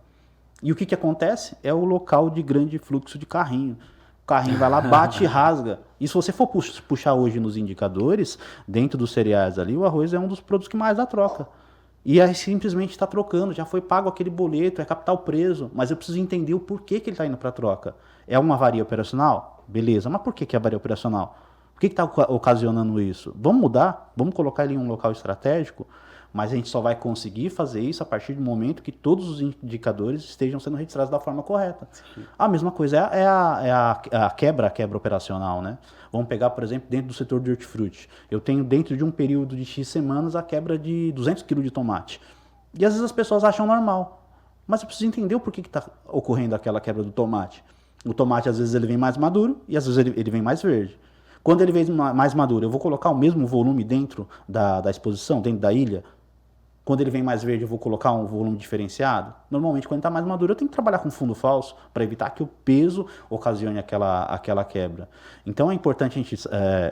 Speaker 2: E o que acontece? É o local de grande fluxo de carrinho. O carrinho vai lá, bate e rasga. E se você for puxar hoje nos indicadores, dentro dos cereais ali, o arroz é um dos produtos que mais dá troca. E aí simplesmente está trocando, já foi pago aquele boleto, é capital preso, mas eu preciso entender o porquê que ele está indo para troca. É uma avaria operacional? Beleza, mas por que é avaria operacional? Por que está ocasionando isso? Vamos mudar? Vamos colocar ele em um local estratégico? Mas a gente só vai conseguir fazer isso a partir do momento que todos os indicadores estejam sendo registrados da forma correta. Sim. A mesma coisa é a quebra operacional, né? Vamos pegar, por exemplo, dentro do setor de hortifruti. Eu tenho dentro de um período de X semanas a quebra de 200 kg de tomate. E às vezes as pessoas acham normal. Mas eu preciso entender o porquê que está ocorrendo aquela quebra do tomate. O tomate às vezes ele vem mais maduro e às vezes ele vem mais verde. Quando ele vem mais maduro, eu vou colocar o mesmo volume dentro da exposição, dentro da ilha? Quando ele vem mais verde, eu vou colocar um volume diferenciado? Normalmente, quando está mais maduro, eu tenho que trabalhar com fundo falso para evitar que o peso ocasione aquela quebra. Então, é importante a gente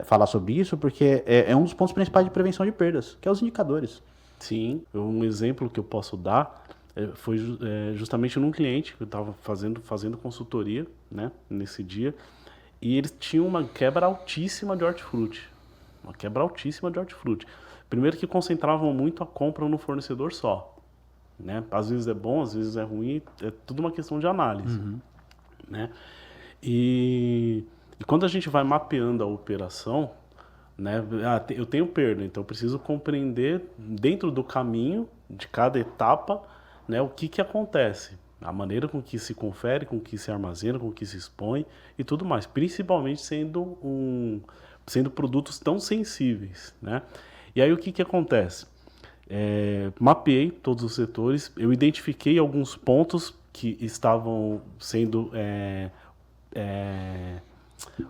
Speaker 2: falar sobre isso, porque é um dos pontos principais de prevenção de perdas, que é os indicadores.
Speaker 1: Sim, um exemplo que eu posso dar foi justamente num cliente que eu estava fazendo consultoria, né, nesse dia, e eles tinham uma quebra altíssima de hortifruti. Uma quebra altíssima de hortifruti. Primeiro que concentravam muito a compra no fornecedor só. Né? Às vezes é bom, às vezes é ruim, é tudo uma questão de análise.
Speaker 2: Uhum.
Speaker 1: Né? E quando a gente vai mapeando a operação, né, eu tenho perda, então eu preciso compreender dentro do caminho de cada etapa, né, o que acontece. A maneira com que se confere, com que se armazena, com que se expõe e tudo mais. Principalmente sendo produtos tão sensíveis, né? E aí o que acontece? Mapeei todos os setores, eu identifiquei alguns pontos que estavam sendo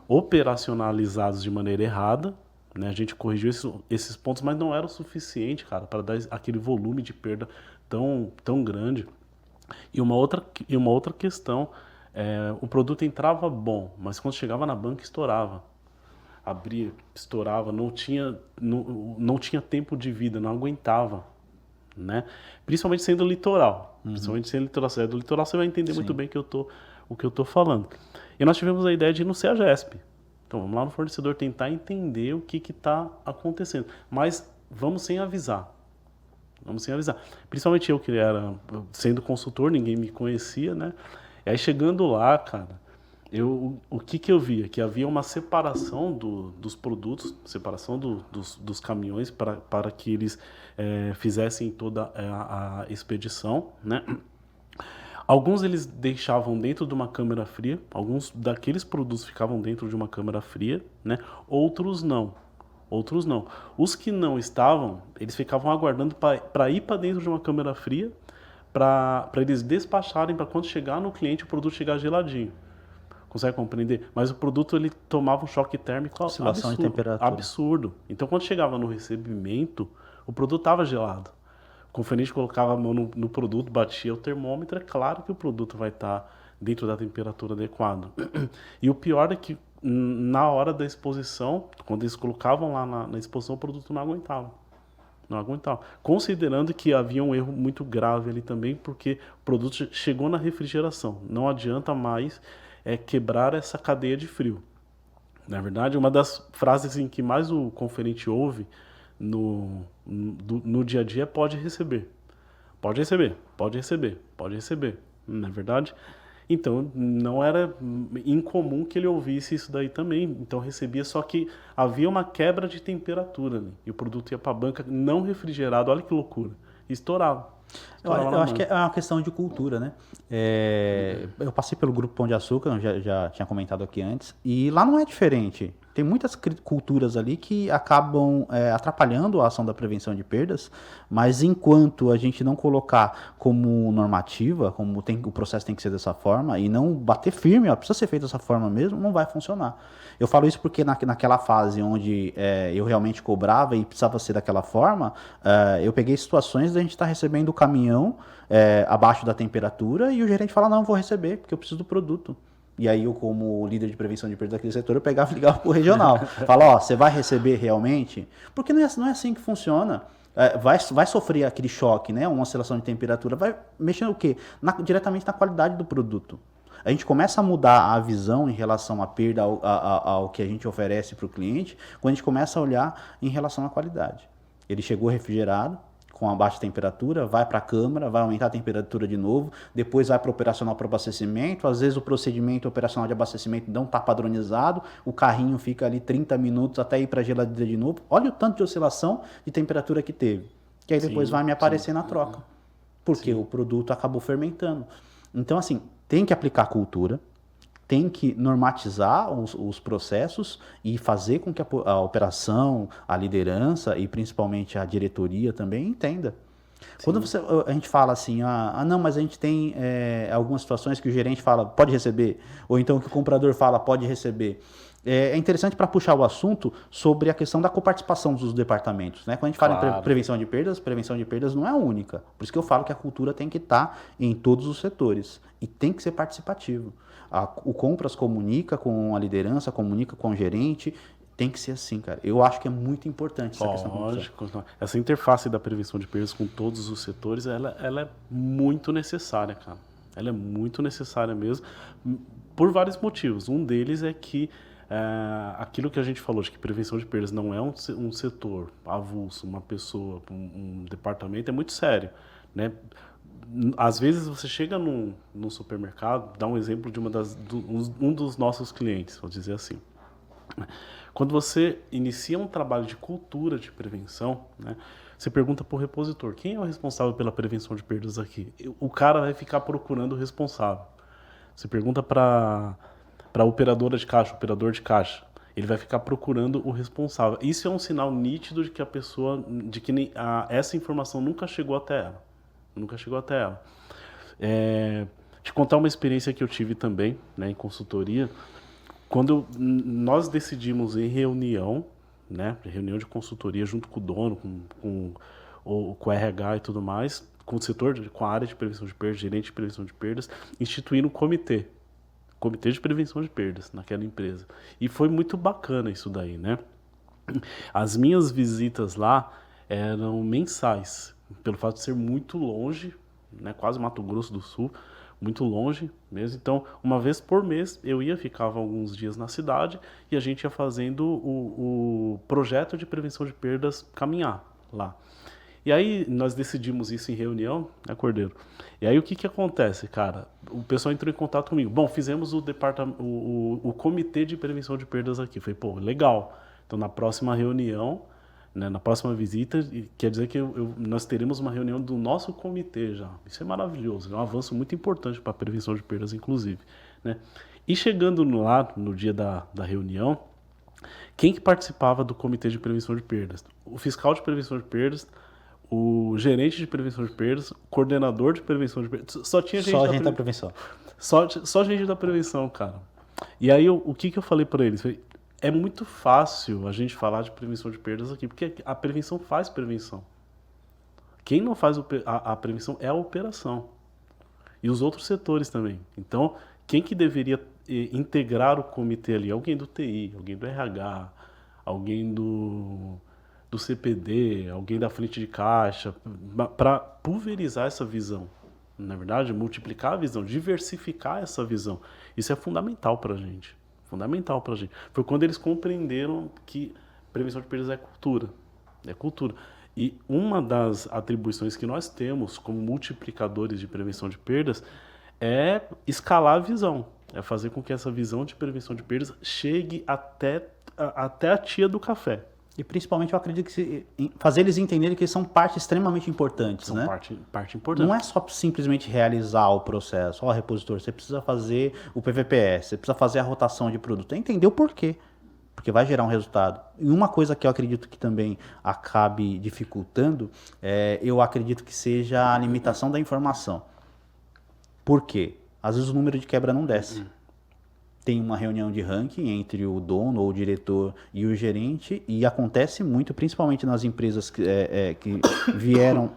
Speaker 1: operacionalizados de maneira errada, né? A gente corrigiu esses pontos, mas não era o suficiente, cara, para dar aquele volume de perda tão grande. E uma outra questão, o produto entrava bom, mas quando chegava na banca estourava. Abria, estourava, não tinha tempo de vida, não aguentava, né? Principalmente sendo litoral. Uhum. Principalmente sendo litoral. Se é do litoral, você vai entender muito bem o que eu tô falando. E nós tivemos a ideia de ir no CEAGESP. Então vamos lá no fornecedor tentar entender o que está acontecendo. Mas vamos sem avisar. Vamos sem avisar. Principalmente eu que era, sendo consultor, ninguém me conhecia, né? E aí chegando lá, cara, o que eu via? Que havia uma separação dos produtos, separação dos caminhões para que eles fizessem toda a expedição, né? Alguns eles deixavam dentro de uma câmara fria, alguns daqueles produtos ficavam dentro de uma câmara fria, né? Outros não. Os que não estavam, eles ficavam aguardando para ir para dentro de uma câmara fria, para eles despacharem, para quando chegar no cliente o produto chegar geladinho. Consegue compreender? Mas o produto ele tomava um choque térmico
Speaker 2: oscilação de temperatura.
Speaker 1: Absurdo. Então quando chegava no recebimento, o produto estava gelado. O conferente colocava a mão no produto, batia o termômetro, é claro que o produto vai estar dentro da temperatura adequada. E o pior é que na hora da exposição, quando eles colocavam lá na exposição, o produto não aguentava. Não aguentava. Considerando que havia um erro muito grave ali também, porque o produto chegou na refrigeração. Não adianta mais quebrar essa cadeia de frio. Na verdade, uma das frases em que mais o conferente ouve no dia a dia é pode receber. Pode receber, pode receber, pode receber. Não é verdade? Então, não era incomum que ele ouvisse isso daí também. Então, recebia, só que havia uma quebra de temperatura, né? E o produto ia para a banca não refrigerado, olha que loucura, e estourava.
Speaker 2: Eu acho que é uma questão de cultura, né? Eu passei pelo Grupo Pão de Açúcar, eu já tinha comentado aqui antes, e lá não é diferente. Tem muitas culturas ali que acabam atrapalhando a ação da prevenção de perdas, mas enquanto a gente não colocar como normativa, como o processo tem que ser dessa forma, e não bater firme, ó, precisa ser feito dessa forma mesmo, não vai funcionar. Eu falo isso porque naquela fase onde eu realmente cobrava e precisava ser daquela forma, eu peguei situações da gente estar recebendo o caminhão abaixo da temperatura e o gerente fala, não, vou receber, porque eu preciso do produto. E aí eu, como líder de prevenção de perdas daquele setor, eu pegava e ligava pro regional. Fala, ó, você vai receber realmente? Porque não é assim que funciona. Vai sofrer aquele choque, né? Uma oscilação de temperatura. Vai mexer o quê? Diretamente na qualidade do produto. A gente começa a mudar a visão em relação à perda ao que a gente oferece para o cliente, quando a gente começa a olhar em relação à qualidade. Ele chegou refrigerado, com a baixa temperatura, vai para a câmara, vai aumentar a temperatura de novo, depois vai para o operacional para abastecimento, às vezes o procedimento operacional de abastecimento não está padronizado, o carrinho fica ali 30 minutos até ir para a geladeira de novo. Olha o tanto de oscilação de temperatura que teve, que aí depois vai me aparecer na troca, porque o produto acabou fermentando. Então, assim, tem que aplicar cultura, tem que normatizar os processos e fazer com que a operação, a liderança e principalmente a diretoria também entenda. Sim. Quando a gente fala assim, não, mas a gente tem algumas situações que o gerente fala, pode receber, ou então que o comprador fala, pode receber. É interessante para puxar o assunto sobre a questão da coparticipação dos departamentos, né? Quando a gente fala em prevenção de perdas não é a única. Por isso que eu falo que a cultura tem que estar em todos os setores e tem que ser participativo. O compras comunica com a liderança, comunica com o gerente, tem que ser assim, cara. Eu acho que é muito importante essa questão.
Speaker 1: Lógico. Essa interface da prevenção de perdas com todos os setores, ela é muito necessária, cara. Ela é muito necessária mesmo, por vários motivos. Um deles é que aquilo que a gente falou, de que prevenção de perdas não é um setor avulso, uma pessoa, um departamento, é muito sério, né? Às vezes você chega num supermercado, dá um exemplo de um dos nossos clientes, vou dizer assim. Quando você inicia um trabalho de cultura de prevenção, né, você pergunta para o repositor, quem é o responsável pela prevenção de perdas aqui? O cara vai ficar procurando o responsável. Você pergunta para a operadora de caixa, operador de caixa, ele vai ficar procurando o responsável. Isso é um sinal nítido de que essa informação nunca chegou até ela. Te contar uma experiência que eu tive também, né, em consultoria. Quando nós decidimos em reunião, né, reunião de consultoria junto com o dono, com o RH e tudo mais, com o setor, com a área de prevenção de perdas, gerente de prevenção de perdas, instituir um comitê de prevenção de perdas naquela empresa. E foi muito bacana isso daí, né? As minhas visitas lá eram mensais, pelo fato de ser muito longe, né, quase Mato Grosso do Sul, muito longe mesmo. Então, uma vez por mês, eu ficava alguns dias na cidade e a gente ia fazendo o projeto de prevenção de perdas caminhar lá. E aí, nós decidimos isso em reunião, né, Cordeiro? E aí, o que acontece, cara? O pessoal entrou em contato comigo. Bom, fizemos o comitê de prevenção de perdas aqui. Falei, pô, legal. Então, na próxima reunião, né, na próxima visita, quer dizer que nós teremos uma reunião do nosso comitê já. Isso é maravilhoso, é um avanço muito importante para a prevenção de perdas, inclusive, né? E chegando lá, no dia da reunião, quem que participava do comitê de prevenção de perdas? O fiscal de prevenção de perdas, o gerente de prevenção de perdas, o coordenador de prevenção de perdas. Só tinha gente da prevenção. Só gente da prevenção, cara. E aí, o que eu falei para eles? É muito fácil a gente falar de prevenção de perdas aqui, porque a prevenção faz prevenção. Quem não faz a prevenção é a operação. E os outros setores também. Então, quem que deveria integrar o comitê ali? Alguém do TI, alguém do RH, alguém do CPD, alguém da frente de caixa, para pulverizar essa visão. Na verdade, multiplicar a visão, diversificar essa visão. Isso é fundamental para a gente. Foi quando eles compreenderam que prevenção de perdas é cultura. E uma das atribuições que nós temos como multiplicadores de prevenção de perdas é escalar a visão, é fazer com que essa visão de prevenção de perdas chegue até a tia do café.
Speaker 2: E principalmente eu acredito que fazer eles entenderem que eles são parte extremamente importante,
Speaker 1: né? Parte importante.
Speaker 2: Não é só simplesmente realizar o processo. Repositor, você precisa fazer o PVPS, você precisa fazer a rotação de produto. É entender o porquê. porque vai gerar um resultado. E uma coisa que eu acredito que também acabe dificultando, eu acredito que seja a limitação da informação. Por quê? Às vezes o número de quebra não desce. Tem uma reunião de ranking entre o dono ou o diretor e o gerente, e acontece muito, principalmente nas empresas que vieram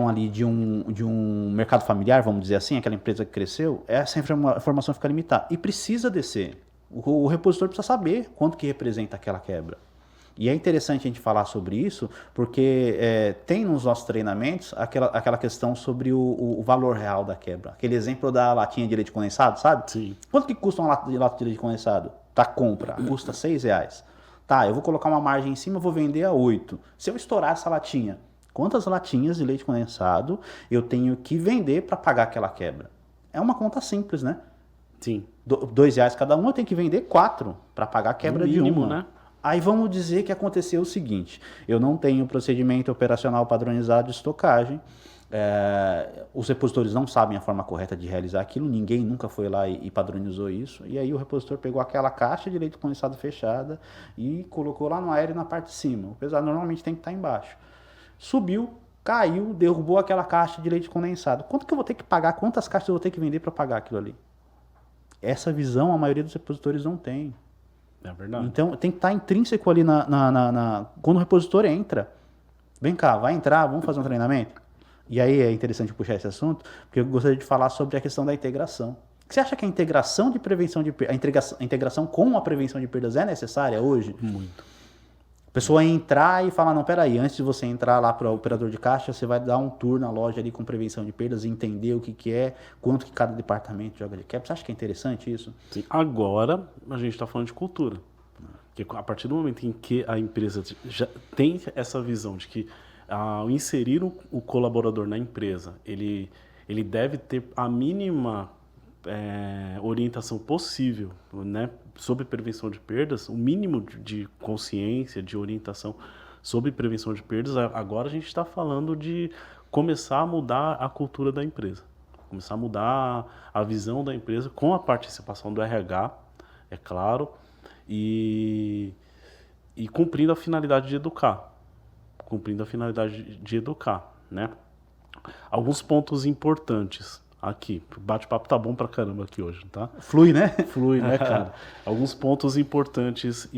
Speaker 2: ali de um mercado familiar, vamos dizer assim, aquela empresa que cresceu, essa informação fica limitada. E precisa descer. O repositor precisa saber quanto que representa aquela quebra. E é interessante a gente falar sobre isso, porque tem nos nossos treinamentos aquela questão sobre o valor real da quebra. Aquele exemplo da latinha de leite condensado, sabe?
Speaker 1: Sim.
Speaker 2: Quanto que custa uma lata de leite condensado? Tá, compra, custa R$6. Tá, eu vou colocar uma margem em cima, vou vender a 8. Se eu estourar essa latinha, quantas latinhas de leite condensado eu tenho que vender para pagar aquela quebra? É uma conta simples, né?
Speaker 1: Sim.
Speaker 2: R$2 cada uma, eu tenho que vender 4 para pagar a quebra
Speaker 1: No mínimo,
Speaker 2: de uma.
Speaker 1: né?
Speaker 2: Aí vamos dizer que aconteceu o seguinte, eu não tenho procedimento operacional padronizado de estocagem, os repositores não sabem a forma correta de realizar aquilo, ninguém nunca foi lá e padronizou isso, e aí o repositor pegou aquela caixa de leite condensado fechada e colocou lá no aéreo na parte de cima, o pesado normalmente tem que estar embaixo. Subiu, caiu, derrubou aquela caixa de leite condensado. Quanto que eu vou ter que pagar, quantas caixas eu vou ter que vender para pagar aquilo ali? Essa visão a maioria dos repositores não tem.
Speaker 1: É verdade.
Speaker 2: Então tem que estar intrínseco ali quando o repositor entra. Vem cá, vai entrar, vamos fazer um treinamento? E aí é interessante puxar esse assunto, porque eu gostaria de falar sobre a questão da integração. Você acha que a integração de prevenção de perdas, a integração com a prevenção de perdas é necessária hoje?
Speaker 1: Muito.
Speaker 2: A pessoa entrar e falar, não, peraí, antes de você entrar lá para o operador de caixa, você vai dar um tour na loja ali com prevenção de perdas e entender o que é, quanto que cada departamento joga de quebra. Você acha que é interessante isso?
Speaker 1: Sim. Agora a gente está falando de cultura. Porque a partir do momento em que a empresa já tem essa visão de que ao inserir o colaborador na empresa, ele deve ter a mínima orientação possível, né, sobre prevenção de perdas, o mínimo de consciência, de orientação sobre prevenção de perdas. Agora a gente está falando de começar a mudar a cultura da empresa, começar a mudar a visão da empresa com a participação do RH, é claro, e cumprindo a finalidade de educar, né? Alguns pontos importantes aqui, o bate-papo tá bom pra caramba aqui hoje, tá?
Speaker 2: Flui, né?
Speaker 1: Flui, né, cara? Alguns pontos importantes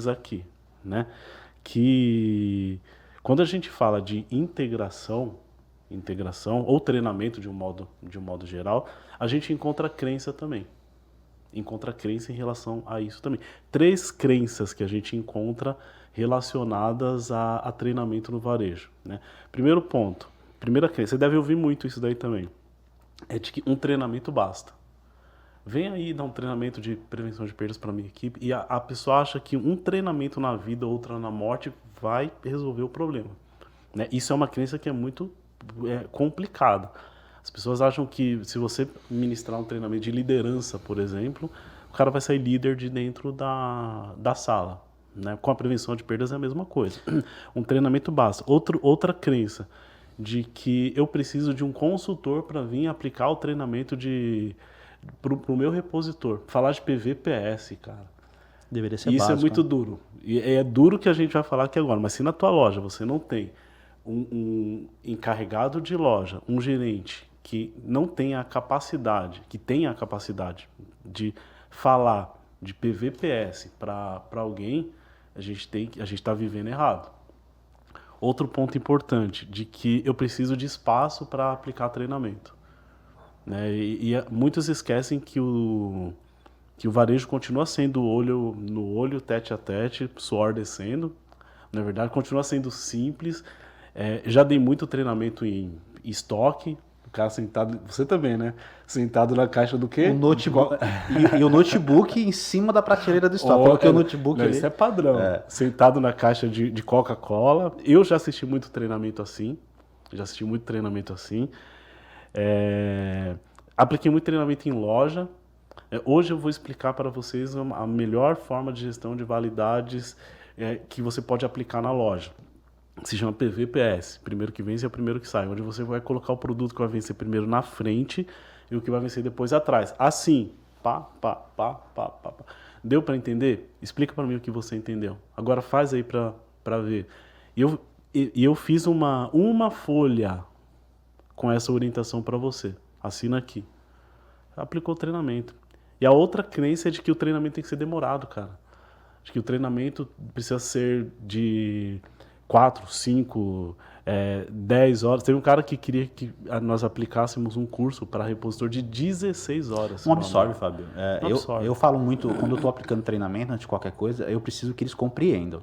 Speaker 1: aqui, né? Que quando a gente fala de integração ou treinamento de um modo geral, a gente encontra crença também. Encontra crença em relação a isso também. 3 crenças que a gente encontra relacionadas a treinamento no varejo, né? Primeiro ponto, primeira crença, você deve ouvir muito isso daí também, é de que um treinamento basta. Vem aí dar um treinamento de prevenção de perdas para a minha equipe e a pessoa acha que um treinamento na vida, outra na morte, vai resolver o problema, né? Isso é uma crença que é muito complicada. As pessoas acham que se você ministrar um treinamento de liderança, por exemplo, o cara vai sair líder de dentro da sala, né? Com a prevenção de perdas é a mesma coisa. Um treinamento basta. Outra crença de que eu preciso de um consultor para vir aplicar o treinamento para o meu repositor. Falar de PVPS, cara.
Speaker 2: Deveria ser
Speaker 1: Isso
Speaker 2: básico,
Speaker 1: é muito
Speaker 2: né?
Speaker 1: duro. E é duro que a gente vai falar aqui agora, mas se na tua loja você não tem um encarregado de loja, um gerente que não tenha a capacidade, de falar de PVPS para alguém, a gente está vivendo errado. Outro ponto importante, de que eu preciso de espaço para aplicar treinamento, né? Muitos esquecem que o varejo continua sendo olho no olho, tete a tete, suor descendo. Na verdade, continua sendo simples. Já dei muito treinamento em estoque. O cara sentado, você também, né? Sentado na caixa do quê?
Speaker 2: O notebook, e o notebook em cima da prateleira do estoque. Coloquei o notebook ali.
Speaker 1: Isso é padrão. Sentado na caixa de Coca-Cola. Eu já assisti muito treinamento assim. Apliquei muito treinamento em loja. Hoje eu vou explicar para vocês a melhor forma de gestão de validades que você pode aplicar na loja. Se chama PVPS, primeiro que vence é o primeiro que sai, onde você vai colocar o produto que vai vencer primeiro na frente e o que vai vencer depois atrás. Assim, pá. Deu para entender? Explica para mim o que você entendeu. Agora faz aí para ver. Eu fiz uma folha com essa orientação para você. Assina aqui. Aplicou o treinamento. E a outra crença é de que o treinamento tem que ser demorado, cara. De que o treinamento precisa ser de 4, 5, 10 horas. Teve um cara que queria que nós aplicássemos um curso para repositor de 16 horas.
Speaker 2: Não absorve, Fábio.
Speaker 1: Não absorve.
Speaker 2: Eu falo muito, quando eu estou aplicando treinamento antes de qualquer coisa, eu preciso que eles compreendam.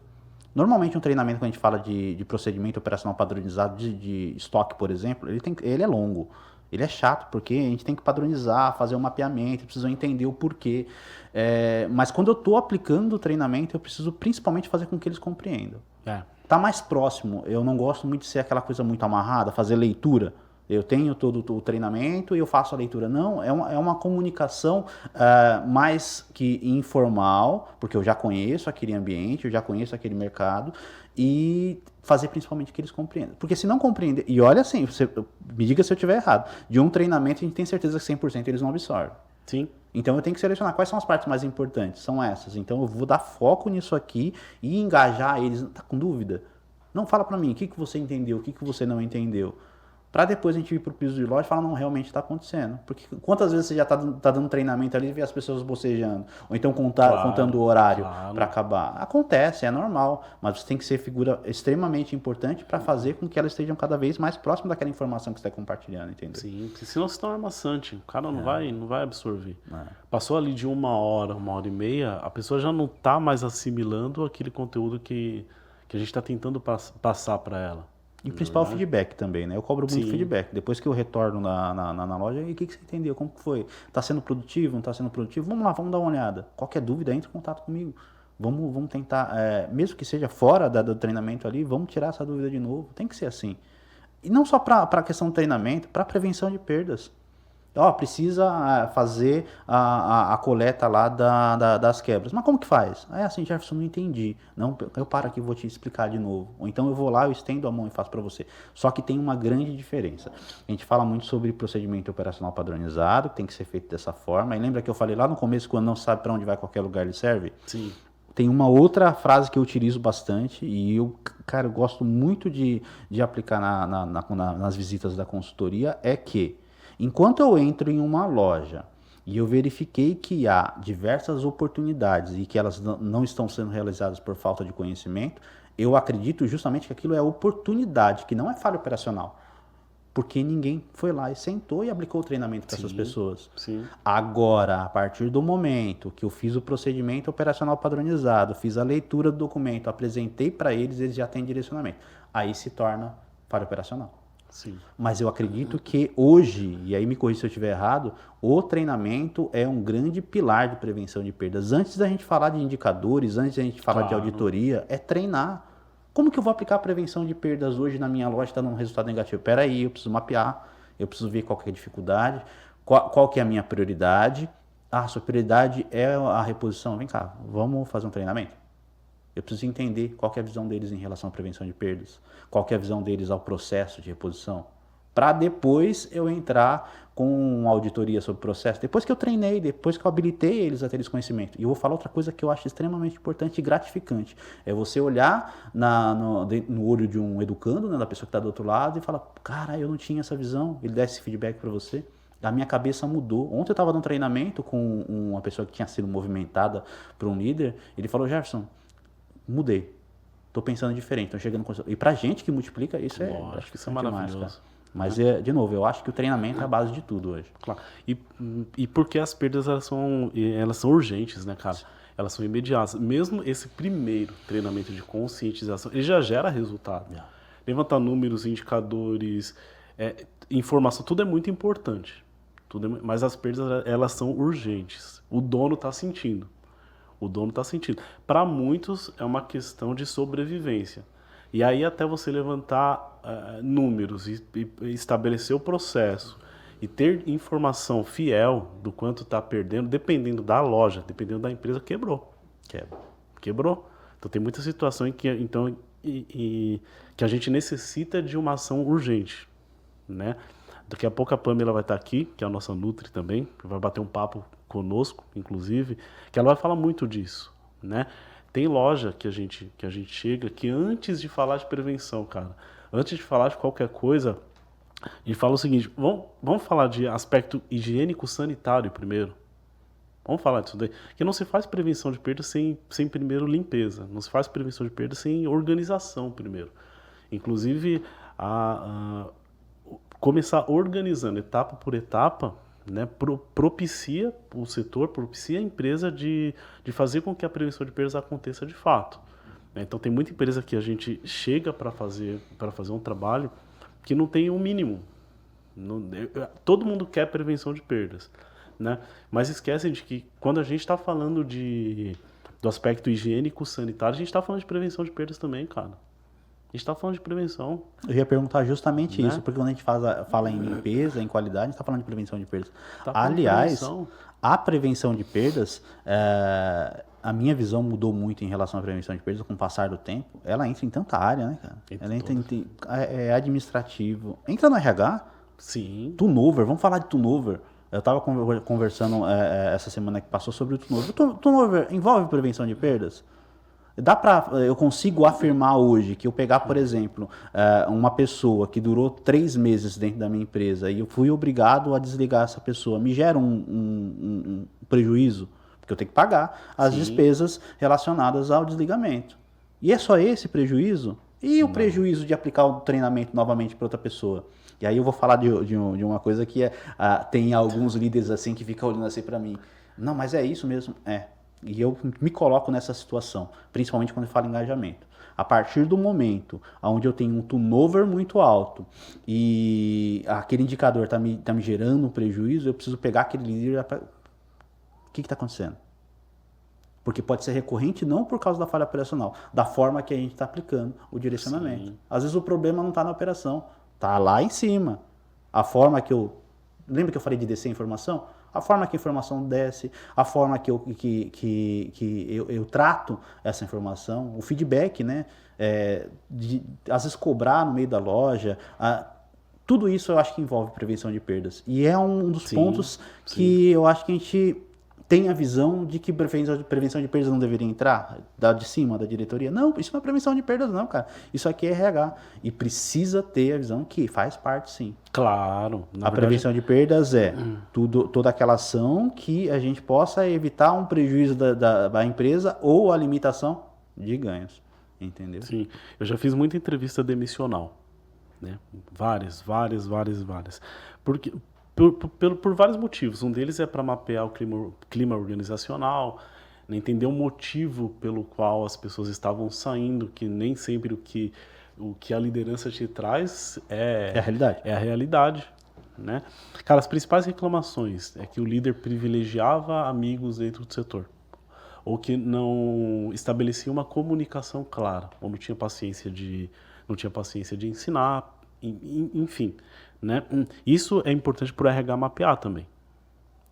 Speaker 2: Normalmente um treinamento, quando a gente fala de procedimento operacional padronizado de estoque, por exemplo, ele é longo. Ele é chato, porque a gente tem que padronizar, fazer um mapeamento, precisam entender o porquê. Mas quando eu estou aplicando o treinamento, eu preciso principalmente fazer com que eles compreendam. Tá mais próximo. Eu não gosto muito de ser aquela coisa muito amarrada, fazer leitura. Eu tenho todo o treinamento e eu faço a leitura. Não, é uma comunicação mais que informal, porque eu já conheço aquele ambiente, eu já conheço aquele mercado, e fazer principalmente que eles compreendam. Porque se não compreender, e olha assim, me diga se eu estiver errado, de um treinamento a gente tem certeza que 100% eles não absorvem.
Speaker 1: Sim.
Speaker 2: Então eu tenho que selecionar quais são as partes mais importantes, são essas. Então eu vou dar foco nisso aqui e engajar eles. Tá com dúvida? Não, fala pra mim, o que você entendeu, o que você não entendeu. Para depois a gente ir pro piso de loja e falar, não, realmente está acontecendo. Porque quantas vezes você já tá dando treinamento ali e vê as pessoas bocejando? Ou então contando o horário para acabar? Acontece, é normal. Mas você tem que ser figura extremamente importante para fazer com que elas estejam cada vez mais próximas daquela informação que você está compartilhando, entendeu?
Speaker 1: Sim, porque senão se torna maçante. O cara não vai absorver. Passou ali de 1 hora, 1h30, a pessoa já não está mais assimilando aquele conteúdo que a gente está tentando passar para ela.
Speaker 2: E o principal feedback também, né? Eu cobro muito feedback. Depois que eu retorno na loja, e o que você entendeu? Como que foi? Está sendo produtivo? Não está sendo produtivo? Vamos lá, vamos dar uma olhada. Qualquer dúvida, entre em contato comigo. Vamos tentar, mesmo que seja fora do treinamento ali, vamos tirar essa dúvida de novo. Tem que ser assim. E não só para a questão do treinamento, para prevenção de perdas. Precisa fazer a coleta lá das quebras. Mas como que faz? É assim, Jefferson, não entendi. Não, eu paro aqui e vou te explicar de novo. Ou então eu vou lá, eu estendo a mão e faço para você. Só que tem uma grande diferença. A gente fala muito sobre procedimento operacional padronizado, que tem que ser feito dessa forma. E lembra que eu falei lá no começo, quando não sabe para onde vai qualquer lugar ele serve?
Speaker 1: Sim.
Speaker 2: Tem uma outra frase que eu utilizo bastante e eu gosto muito de aplicar nas visitas da consultoria, é que enquanto eu entro em uma loja e eu verifiquei que há diversas oportunidades e que elas não estão sendo realizadas por falta de conhecimento, eu acredito justamente que aquilo é oportunidade, que não é falha operacional. Porque ninguém foi lá e sentou e aplicou o treinamento para essas pessoas.
Speaker 1: Sim.
Speaker 2: Agora, a partir do momento que eu fiz o procedimento operacional padronizado, fiz a leitura do documento, apresentei para eles, eles já têm direcionamento. Aí se torna falha operacional.
Speaker 1: Sim.
Speaker 2: Mas eu acredito que hoje, e aí me corrija se eu estiver errado, o treinamento é um grande pilar de prevenção de perdas. Antes da gente falar de indicadores, antes da gente falar de auditoria, é treinar. Como que eu vou aplicar a prevenção de perdas hoje na minha loja, está dando um resultado negativo? Espera aí, eu preciso mapear, eu preciso ver qual que é a dificuldade, qual que é a minha prioridade. Sua prioridade é a reposição. Vem cá, vamos fazer um treinamento? Eu preciso entender qual que é a visão deles em relação à prevenção de perdas, qual que é a visão deles ao processo de reposição, para depois eu entrar com uma auditoria sobre o processo, depois que eu treinei, depois que eu habilitei eles a ter esse conhecimento. E eu vou falar outra coisa que eu acho extremamente importante e gratificante, é você olhar no olho de um educando, né, da pessoa que está do outro lado, e falar, cara, eu não tinha essa visão, ele dá esse feedback para você. A minha cabeça mudou. Ontem eu estava num treinamento com uma pessoa que tinha sido movimentada por um líder, ele falou, Jefferson, mudei, tô pensando diferente, tô chegando com... E pra gente que multiplica, isso
Speaker 1: acho que isso é maravilhoso.
Speaker 2: Demais, mas, de novo, eu acho que o treinamento é a base de tudo hoje.
Speaker 1: Claro. E porque as perdas, elas são urgentes, né, cara? Elas são imediatas. Mesmo esse primeiro treinamento de conscientização, ele já gera resultado. Levantar números, indicadores, informação, tudo é muito importante. Mas as perdas, elas são urgentes. O dono está sentindo. Para muitos é uma questão de sobrevivência. E aí até você levantar números e estabelecer o processo e ter informação fiel do quanto está perdendo, dependendo da loja, dependendo da empresa, quebrou. Então tem muita situação em que, que a gente necessita de uma ação urgente, né? Daqui a pouco a Pamela vai estar aqui, que é a nossa Nutri também, que vai bater um papo conosco, inclusive, que ela vai falar muito disso, né? Tem loja que a gente chega que antes de falar de prevenção, cara, antes de falar de qualquer coisa, a gente fala o seguinte, vamos falar de aspecto higiênico sanitário primeiro. Vamos falar disso daí. Que não se faz prevenção de perda sem primeiro limpeza. Não se faz prevenção de perda sem organização primeiro. Inclusive, começar organizando etapa por etapa, né, propicia o setor, propicia a empresa de fazer com que a prevenção de perdas aconteça de fato. Então, tem muita empresa que a gente chega para fazer um trabalho que não tem o mínimo. Todo mundo quer prevenção de perdas, né? Mas esquecem de que quando a gente está falando do aspecto higiênico sanitário, a gente está falando de prevenção de perdas também, cara. A gente está falando de prevenção.
Speaker 2: Eu ia perguntar justamente
Speaker 1: né?
Speaker 2: isso, porque quando a gente fala em limpeza, em qualidade, a gente está falando de prevenção de perdas.
Speaker 1: Aliás,
Speaker 2: a prevenção de perdas, a minha visão mudou muito em relação à prevenção de perdas com o passar do tempo. Ela entra em tanta área, né, cara? Ela entra em administrativo. Entra no RH.
Speaker 1: Sim.
Speaker 2: Turnover, vamos falar de turnover. Eu estava conversando essa semana que passou sobre o turnover. O turnover envolve prevenção de perdas? Eu consigo afirmar hoje que eu pegar, por exemplo, uma pessoa que durou 3 meses dentro da minha empresa e eu fui obrigado a desligar essa pessoa, me gera um prejuízo, porque eu tenho que pagar as despesas relacionadas ao desligamento. E é só esse prejuízo? E o prejuízo de aplicar o treinamento novamente para outra pessoa? E aí eu vou falar de uma coisa que tem alguns líderes assim que ficam olhando assim para mim. Não, mas é isso mesmo? E eu me coloco nessa situação, principalmente quando eu falo em engajamento. A partir do momento onde eu tenho um turnover muito alto e aquele indicador está me gerando um prejuízo, eu preciso pegar aquele líder e o que está acontecendo? Porque pode ser recorrente não por causa da falha operacional, da forma que a gente está aplicando o direcionamento. Sim. Às vezes o problema não está na operação, está lá em cima. A forma que lembra que eu falei de descer a informação? A forma que a informação desce, a forma que eu trato essa informação, o feedback, né? Às vezes cobrar no meio da loja, tudo isso eu acho que envolve prevenção de perdas. E é um dos pontos que eu acho que a gente tem a visão de que prevenção de perdas não deveria entrar, de cima, da diretoria. Não, isso não é prevenção de perdas não, cara. Isso aqui é RH. E precisa ter a visão que faz parte, sim.
Speaker 1: Claro.
Speaker 2: Prevenção de perdas é toda aquela ação que a gente possa evitar um prejuízo da empresa ou a limitação de ganhos. Entendeu?
Speaker 1: Sim. Eu já fiz muita entrevista demissional. Né? Várias. Porque... Por vários motivos. Um deles é para mapear o clima organizacional, né, entender o motivo pelo qual as pessoas estavam saindo, que nem sempre o que a liderança te traz é a realidade. Né? Cara, as principais reclamações é que o líder privilegiava amigos dentro do setor, ou que não estabelecia uma comunicação clara, ou não tinha paciência de ensinar, enfim. Né? Isso é importante para o RH mapear também.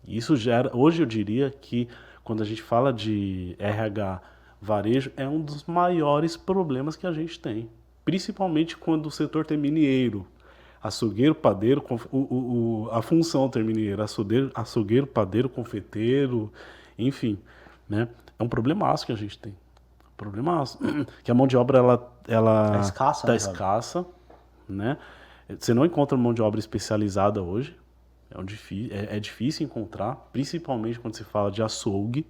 Speaker 1: Isso hoje eu diria que quando a gente fala de RH varejo, é um dos maiores problemas que a gente tem. Principalmente quando o setor tem mineiro, açougueiro, padeiro, a função tem mineiro, açougueiro, padeiro, confeiteiro, enfim. Né? É um problemaço que a gente tem. Problemaço. Que a mão de obra ela
Speaker 2: escassa,
Speaker 1: escassa, né? Você não encontra mão de obra especializada hoje, é difícil encontrar, principalmente quando se fala de açougue,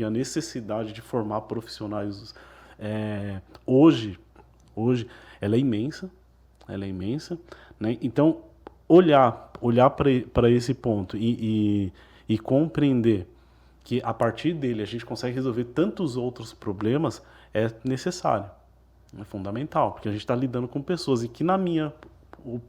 Speaker 1: a necessidade de formar profissionais hoje ela é imensa, né? Então, olhar para esse ponto e compreender que a partir dele a gente consegue resolver tantos outros problemas é necessário. É fundamental, porque a gente está lidando com pessoas e que, na minha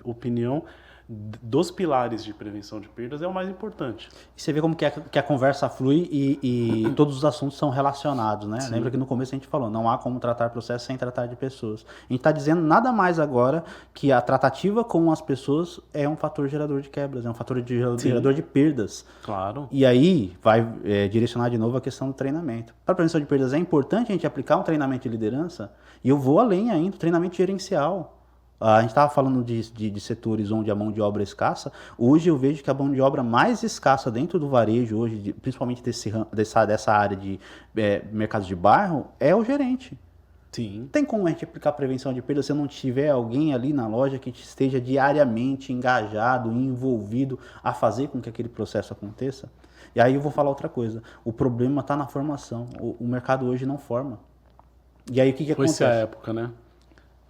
Speaker 1: opinião, dos pilares de prevenção de perdas é o mais importante.
Speaker 2: E você vê como que a conversa flui e todos os assuntos são relacionados, né? Sim. Lembra que no começo a gente falou, não há como tratar processo sem tratar de pessoas. A gente está dizendo nada mais agora que a tratativa com as pessoas é um fator gerador de quebras, é um fator gerador de perdas.
Speaker 1: Claro.
Speaker 2: E aí vai direcionar de novo a questão do treinamento. Para a prevenção de perdas é importante a gente aplicar um treinamento de liderança e eu vou além ainda, treinamento gerencial. A gente estava falando de setores onde a mão de obra é escassa. Hoje eu vejo que a mão de obra mais escassa dentro do varejo, hoje, principalmente dessa área de mercado de bairro, é o gerente.
Speaker 1: Sim.
Speaker 2: Tem como a gente aplicar prevenção de perda se não tiver alguém ali na loja que esteja diariamente engajado, envolvido a fazer com que aquele processo aconteça? E aí eu vou falar outra coisa. O problema está na formação. O mercado hoje não forma. E aí o que acontece?
Speaker 1: Foi essa época, né?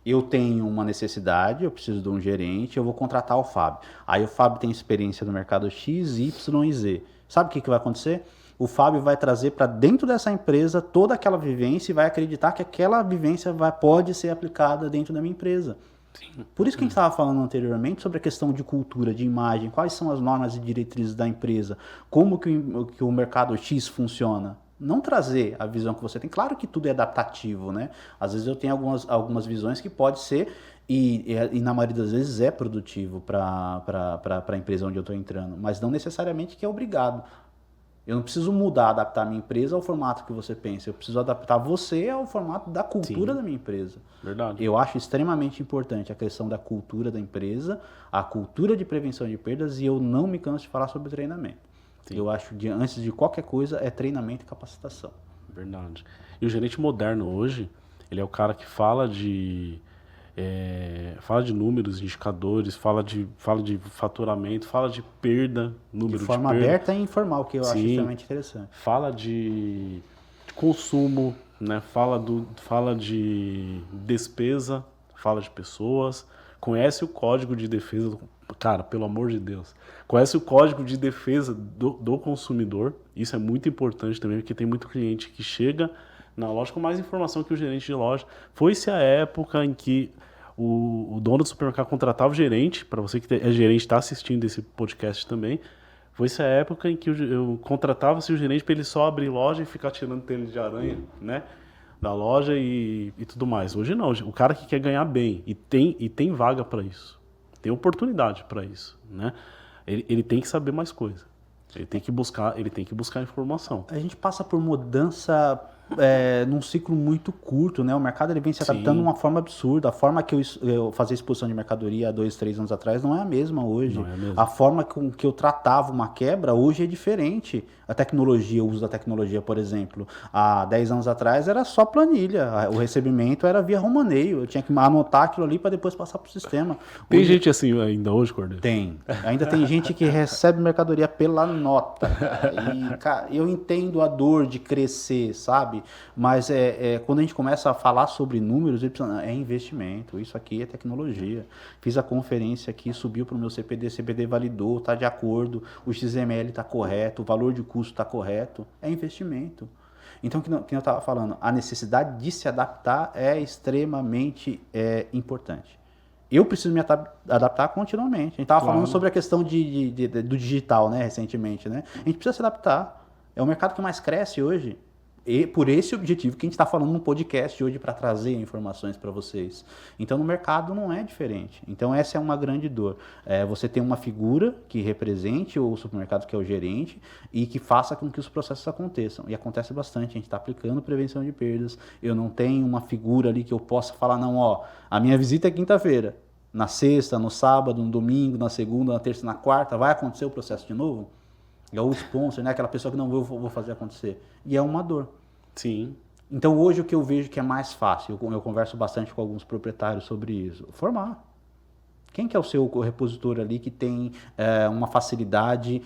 Speaker 2: Eu tenho uma necessidade, eu preciso de um gerente, eu vou contratar o Fábio. Aí o Fábio tem experiência no mercado X, Y e Z. Sabe o que vai acontecer? O Fábio vai trazer para dentro dessa empresa toda aquela vivência e vai acreditar que aquela vivência pode ser aplicada dentro da minha empresa. Sim. Por isso que a gente estava falando anteriormente sobre a questão de cultura, de imagem, quais são as normas e diretrizes da empresa, como que o mercado X funciona. Não trazer a visão que você tem. Claro que tudo é adaptativo, né? Às vezes eu tenho algumas visões que pode ser, e na maioria das vezes é produtivo para a empresa onde eu estou entrando, mas não necessariamente que é obrigado. Eu não preciso mudar, adaptar a minha empresa ao formato que você pensa. Eu preciso adaptar você ao formato da cultura da minha empresa.
Speaker 1: Verdade.
Speaker 2: Eu acho extremamente importante a questão da cultura da empresa, a cultura de prevenção de perdas, e eu não me canso de falar sobre treinamento. Sim. Eu acho que antes de qualquer coisa é treinamento e capacitação.
Speaker 1: Verdade. E o gerente moderno hoje, ele é o cara que fala de números, indicadores, fala de faturamento, fala de perda, número de perda. De
Speaker 2: forma aberta e informal, que eu acho extremamente interessante.
Speaker 1: Fala de consumo, né? Fala de despesa, fala de pessoas, conhece o código de defesa, cara, pelo amor de Deus, conhece o código de defesa do consumidor. Isso é muito importante também, porque tem muito cliente que chega na loja com mais informação que o gerente de loja. Foi-se a época em que o dono do supermercado contratava o gerente, para você que é gerente, está assistindo esse podcast também, foi-se a época em que eu contratava-se o gerente para ele só abrir loja e ficar tirando telha de aranha, né, da loja e tudo mais. Hoje não, o cara que quer ganhar bem e tem vaga para isso, tem oportunidade para isso, né, ele tem que saber mais coisa. Ele tem que buscar informação.
Speaker 2: A gente passa por mudança num ciclo muito curto, né? O mercado ele vem se adaptando de uma forma absurda. A forma que eu fazia exposição de mercadoria há 2, 3 anos atrás não é a mesma hoje.
Speaker 1: Não é a mesma.
Speaker 2: A forma com que eu tratava uma quebra hoje é diferente. A tecnologia, o uso da tecnologia, por exemplo, há 10 anos atrás era só planilha. O recebimento era via romaneio. Eu tinha que anotar aquilo ali para depois passar para o sistema.
Speaker 1: Tem gente assim ainda hoje, Cordeiro?
Speaker 2: Tem. Ainda tem gente que recebe mercadoria pela nota. E, cara, eu entendo a dor de crescer, sabe? Mas quando a gente começa a falar sobre números, é investimento, isso aqui é tecnologia. Fiz a conferência aqui, subiu para o meu CPD validou, está de acordo, o XML está correto, o valor de custo está correto, é investimento. Então, que eu estava falando, a necessidade de se adaptar é extremamente importante. Eu preciso me adaptar continuamente. A gente estava falando sobre a questão do digital, né, recentemente, né? A gente precisa se adaptar. É o mercado que mais cresce hoje. E por esse objetivo que a gente está falando no podcast hoje para trazer informações para vocês. Então no mercado não é diferente. Então essa é uma grande dor. Você tem uma figura que represente o supermercado, que é o gerente, e que faça com que os processos aconteçam. E acontece bastante, a gente está aplicando prevenção de perdas. Eu não tenho uma figura ali que eu possa falar, não, ó, a minha visita é quinta-feira. Na sexta, no sábado, no domingo, na segunda, na terça, na quarta, vai acontecer o processo de novo? É o sponsor, né? Aquela pessoa que não vou fazer acontecer. E é uma dor.
Speaker 1: Sim.
Speaker 2: Então hoje o que eu vejo que é mais fácil, eu converso bastante com alguns proprietários sobre isso, formar. Quem que é o seu repositor ali que tem uma facilidade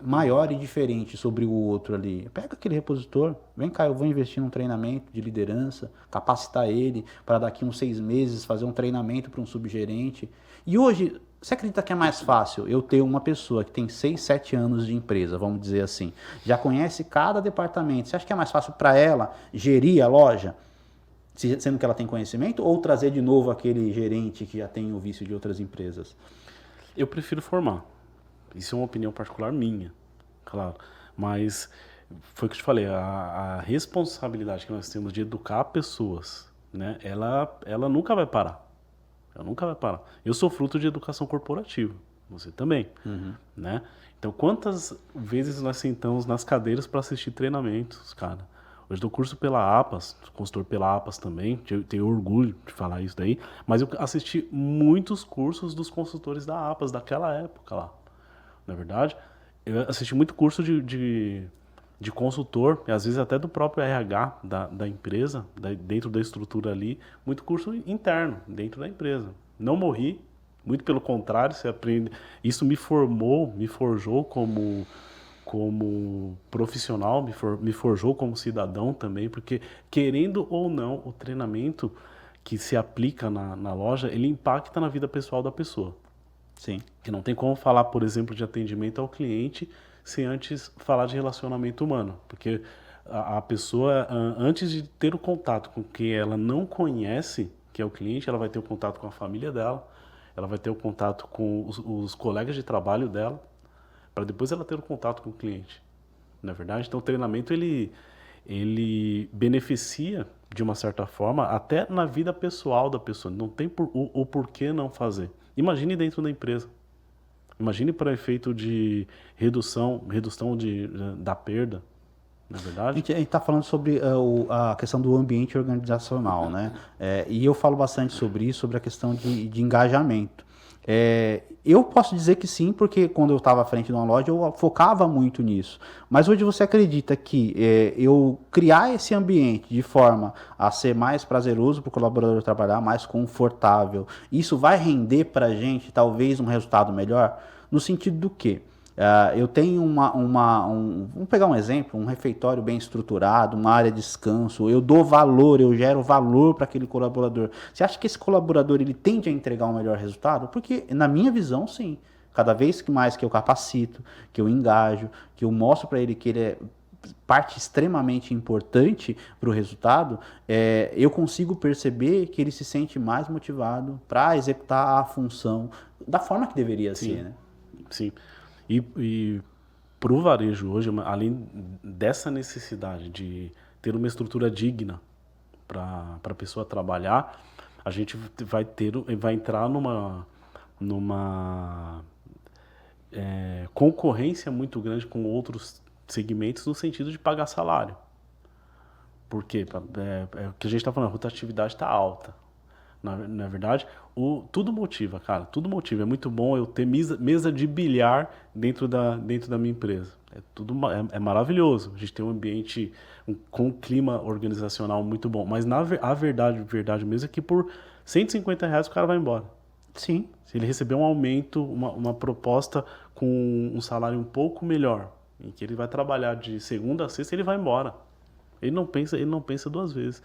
Speaker 2: maior e diferente sobre o outro ali? Pega aquele repositor, vem cá, eu vou investir num treinamento de liderança, capacitar ele para daqui uns 6 meses fazer um treinamento para um subgerente. E hoje, você acredita que é mais fácil eu ter uma pessoa que tem 6, 7 anos de empresa, vamos dizer assim, já conhece cada departamento, você acha que é mais fácil para ela gerir a loja? Sendo que ela tem conhecimento, ou trazer de novo aquele gerente que já tem o vício de outras empresas?
Speaker 1: Eu prefiro formar. Isso é uma opinião particular minha, claro. Mas foi o que eu te falei, a responsabilidade que nós temos de educar pessoas, né, ela nunca vai parar. Ela nunca vai parar. Eu sou fruto de educação corporativa, você também, né? Então, quantas vezes nós sentamos nas cadeiras para assistir treinamentos, cara? Hoje dou curso pela APAS, consultor pela APAS também, tenho orgulho de falar isso daí, mas eu assisti muitos cursos dos consultores da APAS daquela época lá, na verdade. Eu assisti muito curso de consultor, e às vezes até do próprio RH da empresa, dentro da estrutura ali, muito curso interno, dentro da empresa. Não morri, muito pelo contrário, você aprende. Isso me formou, me forjou como profissional, me forjou como cidadão também, porque querendo ou não, o treinamento que se aplica na loja, ele impacta na vida pessoal da pessoa.
Speaker 2: Sim.
Speaker 1: Que não tem como falar, por exemplo, de atendimento ao cliente sem antes falar de relacionamento humano, porque a pessoa, antes de ter o contato com quem ela não conhece, que é o cliente, ela vai ter o contato com a família dela, ela vai ter o contato com os colegas de trabalho dela, para depois ela ter o contato com o cliente, não é verdade? Então o treinamento ele beneficia de uma certa forma até na vida pessoal da pessoa, não tem o porquê não fazer. Imagine dentro da empresa, imagine para efeito de redução da perda, não é verdade?
Speaker 2: A gente está falando sobre a questão do ambiente organizacional, né? E eu falo bastante sobre isso, sobre a questão de engajamento. Eu posso dizer que sim, porque quando eu estava à frente de uma loja, eu focava muito nisso. Mas hoje você acredita que eu criar esse ambiente de forma a ser mais prazeroso para o colaborador trabalhar, mais confortável, isso vai render para a gente talvez um resultado melhor? No sentido do quê? Eu tenho vamos pegar um exemplo, um refeitório bem estruturado, uma área de descanso, eu dou valor, eu gero valor para aquele colaborador. Você acha que esse colaborador ele tende a entregar um melhor resultado? Porque, na minha visão, sim. Cada vez que mais que eu capacito, que eu engajo, que eu mostro para ele que ele é parte extremamente importante para o resultado, eu consigo perceber que ele se sente mais motivado para executar a função da forma que deveria ser, né?
Speaker 1: Sim. E para o varejo hoje, além dessa necessidade de ter uma estrutura digna para a pessoa trabalhar, a gente vai entrar numa concorrência muito grande com outros segmentos no sentido de pagar salário. Por quê? O que a gente está falando, a rotatividade está alta. Na verdade, tudo motiva, cara, tudo motiva. É muito bom eu ter mesa de bilhar dentro da minha empresa. É maravilhoso. A gente tem um ambiente com um clima organizacional muito bom. Mas a verdade mesmo é que por R$ 150 o cara vai embora.
Speaker 2: Sim.
Speaker 1: Se ele receber um aumento, uma proposta com um salário um pouco melhor, em que ele vai trabalhar de segunda a sexta, ele vai embora. Ele não pensa duas vezes.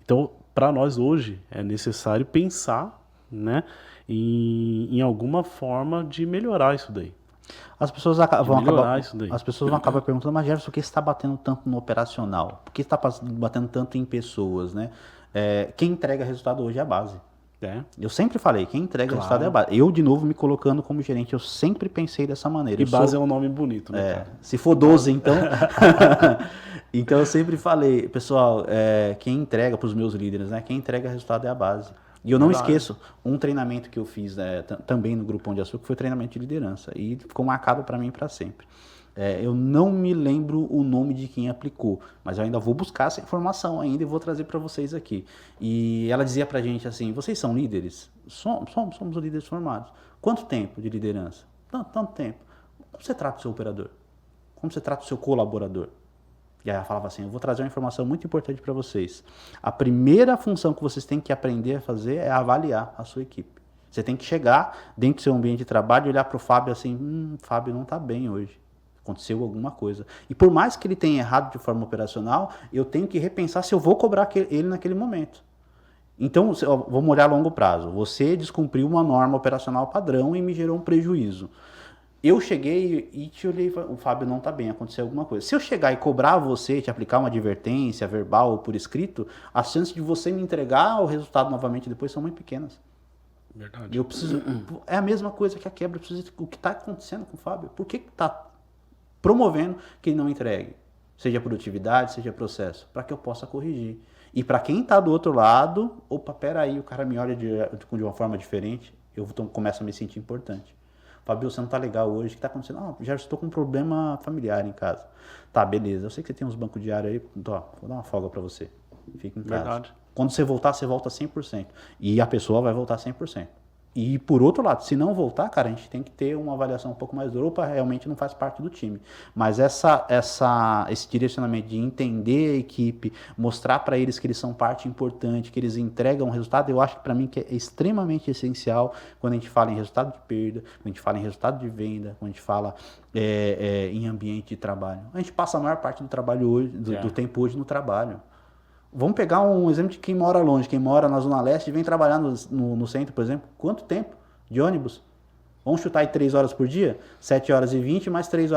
Speaker 1: Então, para nós hoje, é necessário pensar, né, em alguma forma de melhorar isso daí.
Speaker 2: As pessoas vão acabar perguntando, mas Jefferson, por que você está batendo tanto no operacional? Por que você está batendo tanto em pessoas, né? Quem entrega resultado hoje é a base. Eu sempre falei, quem entrega resultado é a base. Eu, de novo, me colocando como gerente, eu sempre pensei dessa maneira.
Speaker 1: E base é um nome bonito, né, cara?
Speaker 2: Se for 12, então... Então, eu sempre falei, pessoal, quem entrega para os meus líderes, né? Quem entrega resultado é a base. E eu não esqueço um treinamento que eu fiz também no Grupo Pão de Açúcar, que foi treinamento de liderança. E ficou marcado para mim para sempre. Eu não me lembro o nome de quem aplicou, mas eu ainda vou buscar essa informação ainda e vou trazer para vocês aqui. E ela dizia para a gente assim, vocês são líderes? Somos líderes formados. Quanto tempo de liderança? Tanto tempo. Como você trata o seu operador? Como você trata o seu colaborador? E aí ela falava assim, eu vou trazer uma informação muito importante para vocês. A primeira função que vocês têm que aprender a fazer é avaliar a sua equipe. Você tem que chegar dentro do seu ambiente de trabalho e olhar para o Fábio assim, Fábio não está bem hoje. Aconteceu alguma coisa. E por mais que ele tenha errado de forma operacional, eu tenho que repensar se eu vou cobrar ele naquele momento. Então, vamos olhar a longo prazo. Você descumpriu uma norma operacional padrão e me gerou um prejuízo. Eu cheguei e te olhei e falei, o Fábio não está bem, aconteceu alguma coisa. Se eu chegar e cobrar você, te aplicar uma advertência verbal ou por escrito, as chances de você me entregar o resultado novamente depois são muito pequenas.
Speaker 1: Verdade.
Speaker 2: Eu preciso, é a mesma coisa que a quebra. Eu preciso, o que está acontecendo com o Fábio? Por que está promovendo que ele não entregue? Seja produtividade, seja processo, para que eu possa corrigir. E para quem está do outro lado, opa, peraí, o cara me olha de uma forma diferente, eu começo a me sentir importante. Fabio, você não tá legal hoje, o que tá acontecendo? Ah, já estou com um problema familiar em casa. Tá, beleza, eu sei que você tem uns bancos diários aí, ó, vou dar uma folga para você. Fica em casa.
Speaker 1: Verdade.
Speaker 2: Quando você voltar, você volta 100%. E a pessoa vai voltar 100%. E por outro lado, se não voltar, cara, a gente tem que ter uma avaliação um pouco mais dura, opa, realmente não faz parte do time. Mas esse direcionamento de entender a equipe, mostrar para eles que eles são parte importante, que eles entregam um resultado, eu acho que para mim que é extremamente essencial quando a gente fala em resultado de perda, quando a gente fala em resultado de venda, quando a gente fala em ambiente de trabalho. A gente passa a maior parte do trabalho hoje, do tempo hoje no trabalho. Vamos pegar um exemplo de quem mora longe, quem mora na Zona Leste e vem trabalhar no centro, por exemplo. Quanto tempo de ônibus? Vamos chutar aí 3 horas por dia? 7 horas e 20 mais 3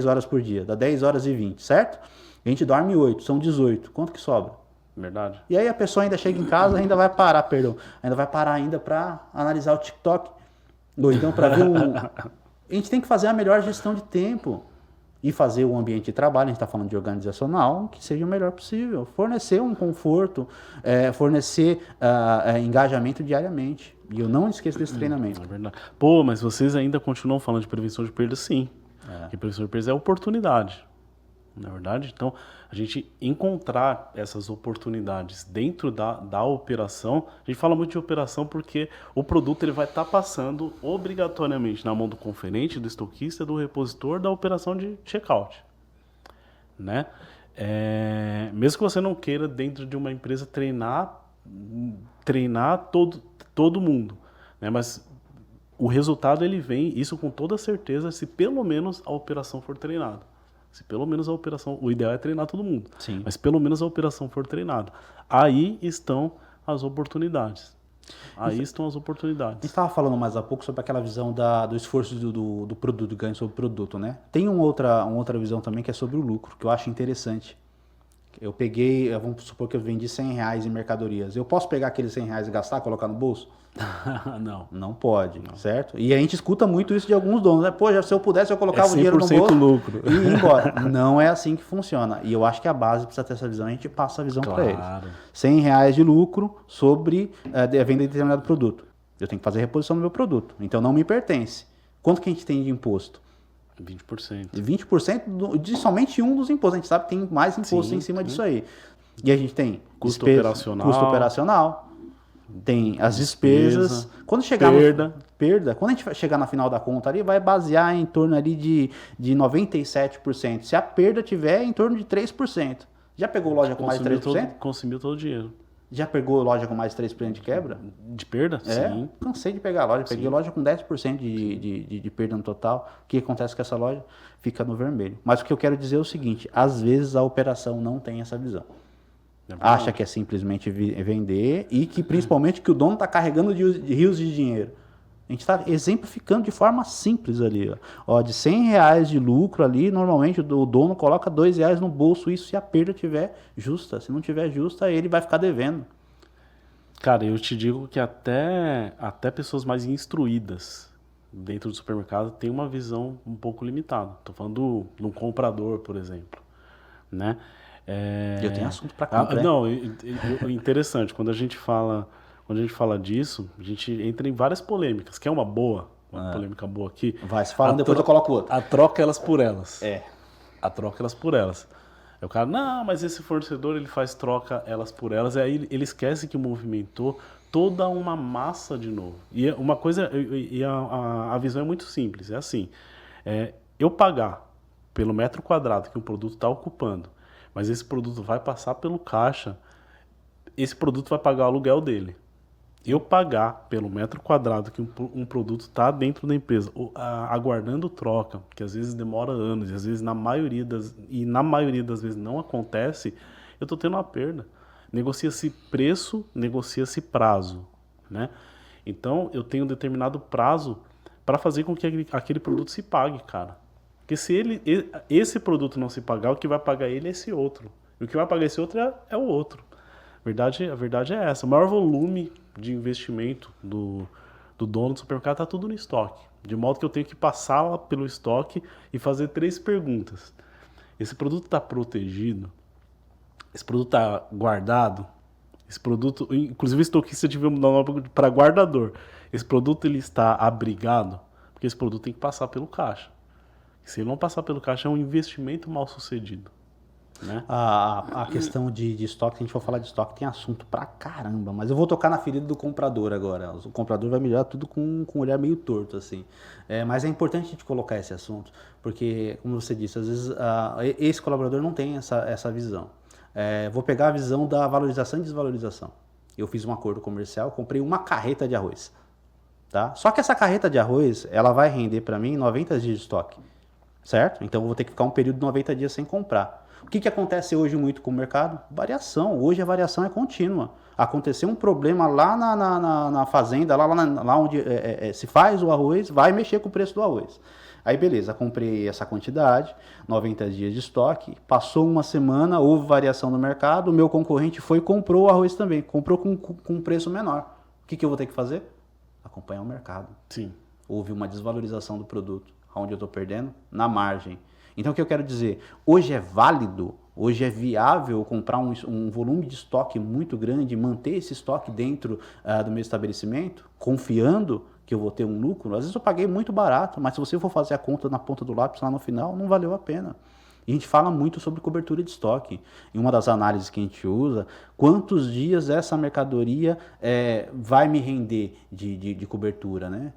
Speaker 2: horas por dia. Dá 10 horas e 20, certo? A gente dorme 8, são 18. Quanto que sobra?
Speaker 1: Verdade.
Speaker 2: E aí a pessoa ainda chega em casa, ainda vai parar ainda para analisar o TikTok. Ou então para ver A gente tem que fazer a melhor gestão de tempo. E fazer o ambiente de trabalho, a gente está falando de organizacional, que seja o melhor possível. Fornecer um conforto, fornecer engajamento diariamente. E eu não esqueço desse treinamento.
Speaker 1: É verdade. Pô, mas vocês ainda continuam falando de prevenção de perdas? Sim. E prevenção de perdas é oportunidade. Na verdade, então, a gente encontrar essas oportunidades dentro da operação, a gente fala muito de operação porque o produto ele vai estar passando obrigatoriamente na mão do conferente, do estoquista, do repositor, da operação de checkout, né? Mesmo que você não queira dentro de uma empresa treinar todo mundo, né? Mas o resultado ele vem, isso com toda certeza, se pelo menos a operação for treinada. Se pelo menos a operação... O ideal é treinar todo mundo.
Speaker 2: Sim.
Speaker 1: Mas pelo menos a operação for treinada. Aí estão as oportunidades. A gente
Speaker 2: estava falando mais há pouco sobre aquela visão do esforço do produto, do ganho sobre o produto, né? Tem uma outra visão também que é sobre o lucro, que eu acho interessante. Vamos supor que eu vendi R$100 em mercadorias. Eu posso pegar aqueles R$100 e gastar, colocar no bolso?
Speaker 1: Não.
Speaker 2: Não pode, certo? E a gente escuta muito isso de alguns donos, né? Pô, se eu pudesse, eu colocava o dinheiro no bolso
Speaker 1: lucro.
Speaker 2: E ir embora. Não é assim que funciona. E eu acho que a base precisa ter essa visão, a gente passa a visão para eles. R$100 de lucro sobre a venda de determinado produto. Eu tenho que fazer reposição do meu produto. Então não me pertence. Quanto que a gente tem de imposto?
Speaker 1: 20%.
Speaker 2: 20% de somente um dos impostos. A gente sabe que tem mais imposto em cima disso aí. E a gente tem
Speaker 1: custo
Speaker 2: operacional, tem as despesas. Quando chegar perda. Quando a gente chegar na final da conta ali, vai basear em torno ali de 97%. Se a perda tiver em torno de 3%. Já pegou loja com mais de 3%?
Speaker 1: Consumiu todo o dinheiro.
Speaker 2: Já pegou loja com mais de 3% de quebra?
Speaker 1: De perda? Sim.
Speaker 2: Cansei de pegar a loja. Peguei loja com 10% de perda no total. O que acontece com essa loja? Fica no vermelho. Mas o que eu quero dizer é o seguinte, às vezes a operação não tem essa visão. Acha que é simplesmente vender e que principalmente que o dono está carregando de rios de dinheiro. A gente está exemplificando de forma simples ali. Ó, de R$100 de lucro ali, normalmente o dono coloca R$2 no bolso, isso se a perda tiver justa. Se não tiver justa, ele vai ficar devendo.
Speaker 1: Cara, eu te digo que até pessoas mais instruídas dentro do supermercado têm uma visão um pouco limitada. Estou falando de um comprador, por exemplo, né?
Speaker 2: Eu tenho assunto para comprar.
Speaker 1: Não, interessante. Quando a gente fala disso, a gente entra em várias polêmicas. Quer uma polêmica boa aqui?
Speaker 2: Vai se falando, depois eu coloco outra.
Speaker 1: A troca elas por elas.
Speaker 2: A
Speaker 1: troca elas por elas. Aí o cara, não, mas esse fornecedor ele faz troca elas por elas. E aí ele esquece que movimentou toda uma massa de novo. E uma coisa, a visão é muito simples. É assim, eu pagar pelo metro quadrado que um produto está ocupando, mas esse produto vai passar pelo caixa, esse produto vai pagar o aluguel dele. Eu pagar pelo metro quadrado que um produto está dentro da empresa, aguardando troca, que às vezes demora anos, e às vezes na maioria das vezes não acontece, eu estou tendo uma perda. Negocia-se preço, negocia-se prazo, né? Então eu tenho um determinado prazo para fazer com que aquele produto se pague, cara. Porque se esse produto não se pagar, o que vai pagar ele é esse outro. E o que vai pagar esse outro é o outro. A verdade é essa. O maior volume de investimento do dono do supermercado está tudo no estoque. De modo que eu tenho que passar lá pelo estoque e fazer 3 perguntas. Esse produto está protegido? Esse produto está guardado? Esse produto, inclusive o estoquista devia mudar o nome para guardador. Esse produto ele está abrigado? porque esse produto tem que passar pelo caixa. Se ele não passar pelo caixa, é um investimento mal sucedido. Né?
Speaker 2: A questão de estoque, se a gente for falar de estoque, tem assunto pra caramba, mas eu vou tocar na ferida do comprador agora. O comprador vai melhorar tudo com um olhar meio torto, assim. Mas é importante a gente colocar esse assunto, porque, como você disse, às vezes esse colaborador não tem essa visão. Vou pegar a visão da valorização e desvalorização. Eu fiz um acordo comercial, comprei uma carreta de arroz. Tá? Só que essa carreta de arroz, ela vai render para mim 90 dias de estoque. Certo? Então eu vou ter que ficar um período de 90 dias sem comprar. O que acontece hoje muito com o mercado? Variação. Hoje a variação é contínua. Aconteceu um problema lá na fazenda, lá onde se faz o arroz, vai mexer com o preço do arroz. Aí beleza, comprei essa quantidade, 90 dias de estoque, passou uma semana, houve variação no mercado, o meu concorrente foi e comprou o arroz também, comprou com um preço menor. O que eu vou ter que fazer? Acompanhar o mercado.
Speaker 1: Sim.
Speaker 2: Houve uma desvalorização do produto. Onde eu estou perdendo? Na margem. Então o que eu quero dizer? Hoje é válido, hoje é viável comprar um volume de estoque muito grande, manter esse estoque dentro do meu estabelecimento, confiando que eu vou ter um lucro. Às vezes eu paguei muito barato, mas se você for fazer a conta na ponta do lápis lá no final, não valeu a pena. E a gente fala muito sobre cobertura de estoque. Em uma das análises que a gente usa, quantos dias essa mercadoria vai me render de cobertura, né?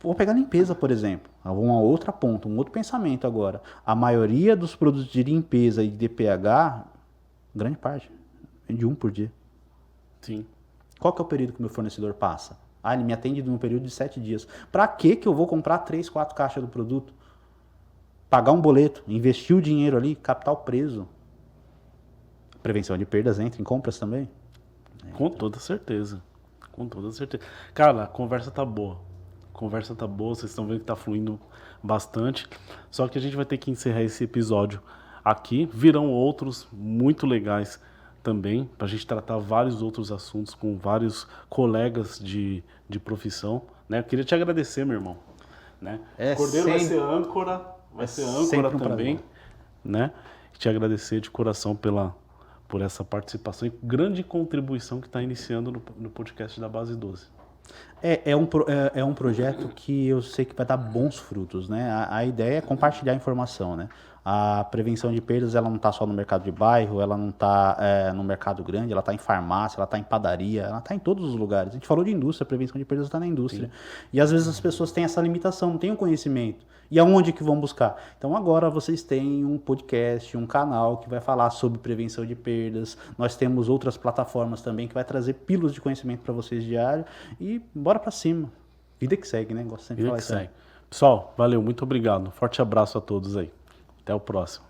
Speaker 2: Vou pegar limpeza, por exemplo, uma outra ponta, um outro pensamento agora. A maioria dos produtos de limpeza e de DPH, grande parte, vende um por dia.
Speaker 1: Sim.
Speaker 2: Qual que é o período que o meu fornecedor passa? Ele me atende num período de 7 dias. Para que eu vou comprar 3, 4 caixas do produto? Pagar um boleto, investir o dinheiro ali, capital preso. Prevenção de perdas entra em compras também?
Speaker 1: Com toda certeza. Com toda certeza. Cara, a conversa tá boa. Vocês estão vendo que tá fluindo bastante. Só que a gente vai ter que encerrar esse episódio aqui. Virão outros muito legais também, pra gente tratar vários outros assuntos com vários colegas de profissão. Né? Eu queria te agradecer, meu irmão. Né? Cordeiro vai ser âncora também. Né? Te agradecer de coração por essa participação e grande contribuição que está iniciando no podcast da Base 12.
Speaker 2: É um projeto que eu sei que vai dar bons frutos, né? A ideia é compartilhar informação, né? A prevenção de perdas, ela não está só no mercado de bairro, ela não está no mercado grande, ela está em farmácia, ela está em padaria, ela está em todos os lugares. A gente falou de indústria, a prevenção de perdas está na indústria. Sim. E às vezes as pessoas têm essa limitação, não têm o conhecimento. E aonde que vão buscar? Então agora vocês têm um podcast, um canal que vai falar sobre prevenção de perdas. Nós temos outras plataformas também que vai trazer pílulas de conhecimento para vocês diário. E bora para cima. Vida que segue, né? Gosto sempre de falar isso.
Speaker 1: Pessoal, valeu, muito obrigado. Forte abraço a todos aí. Até o próximo.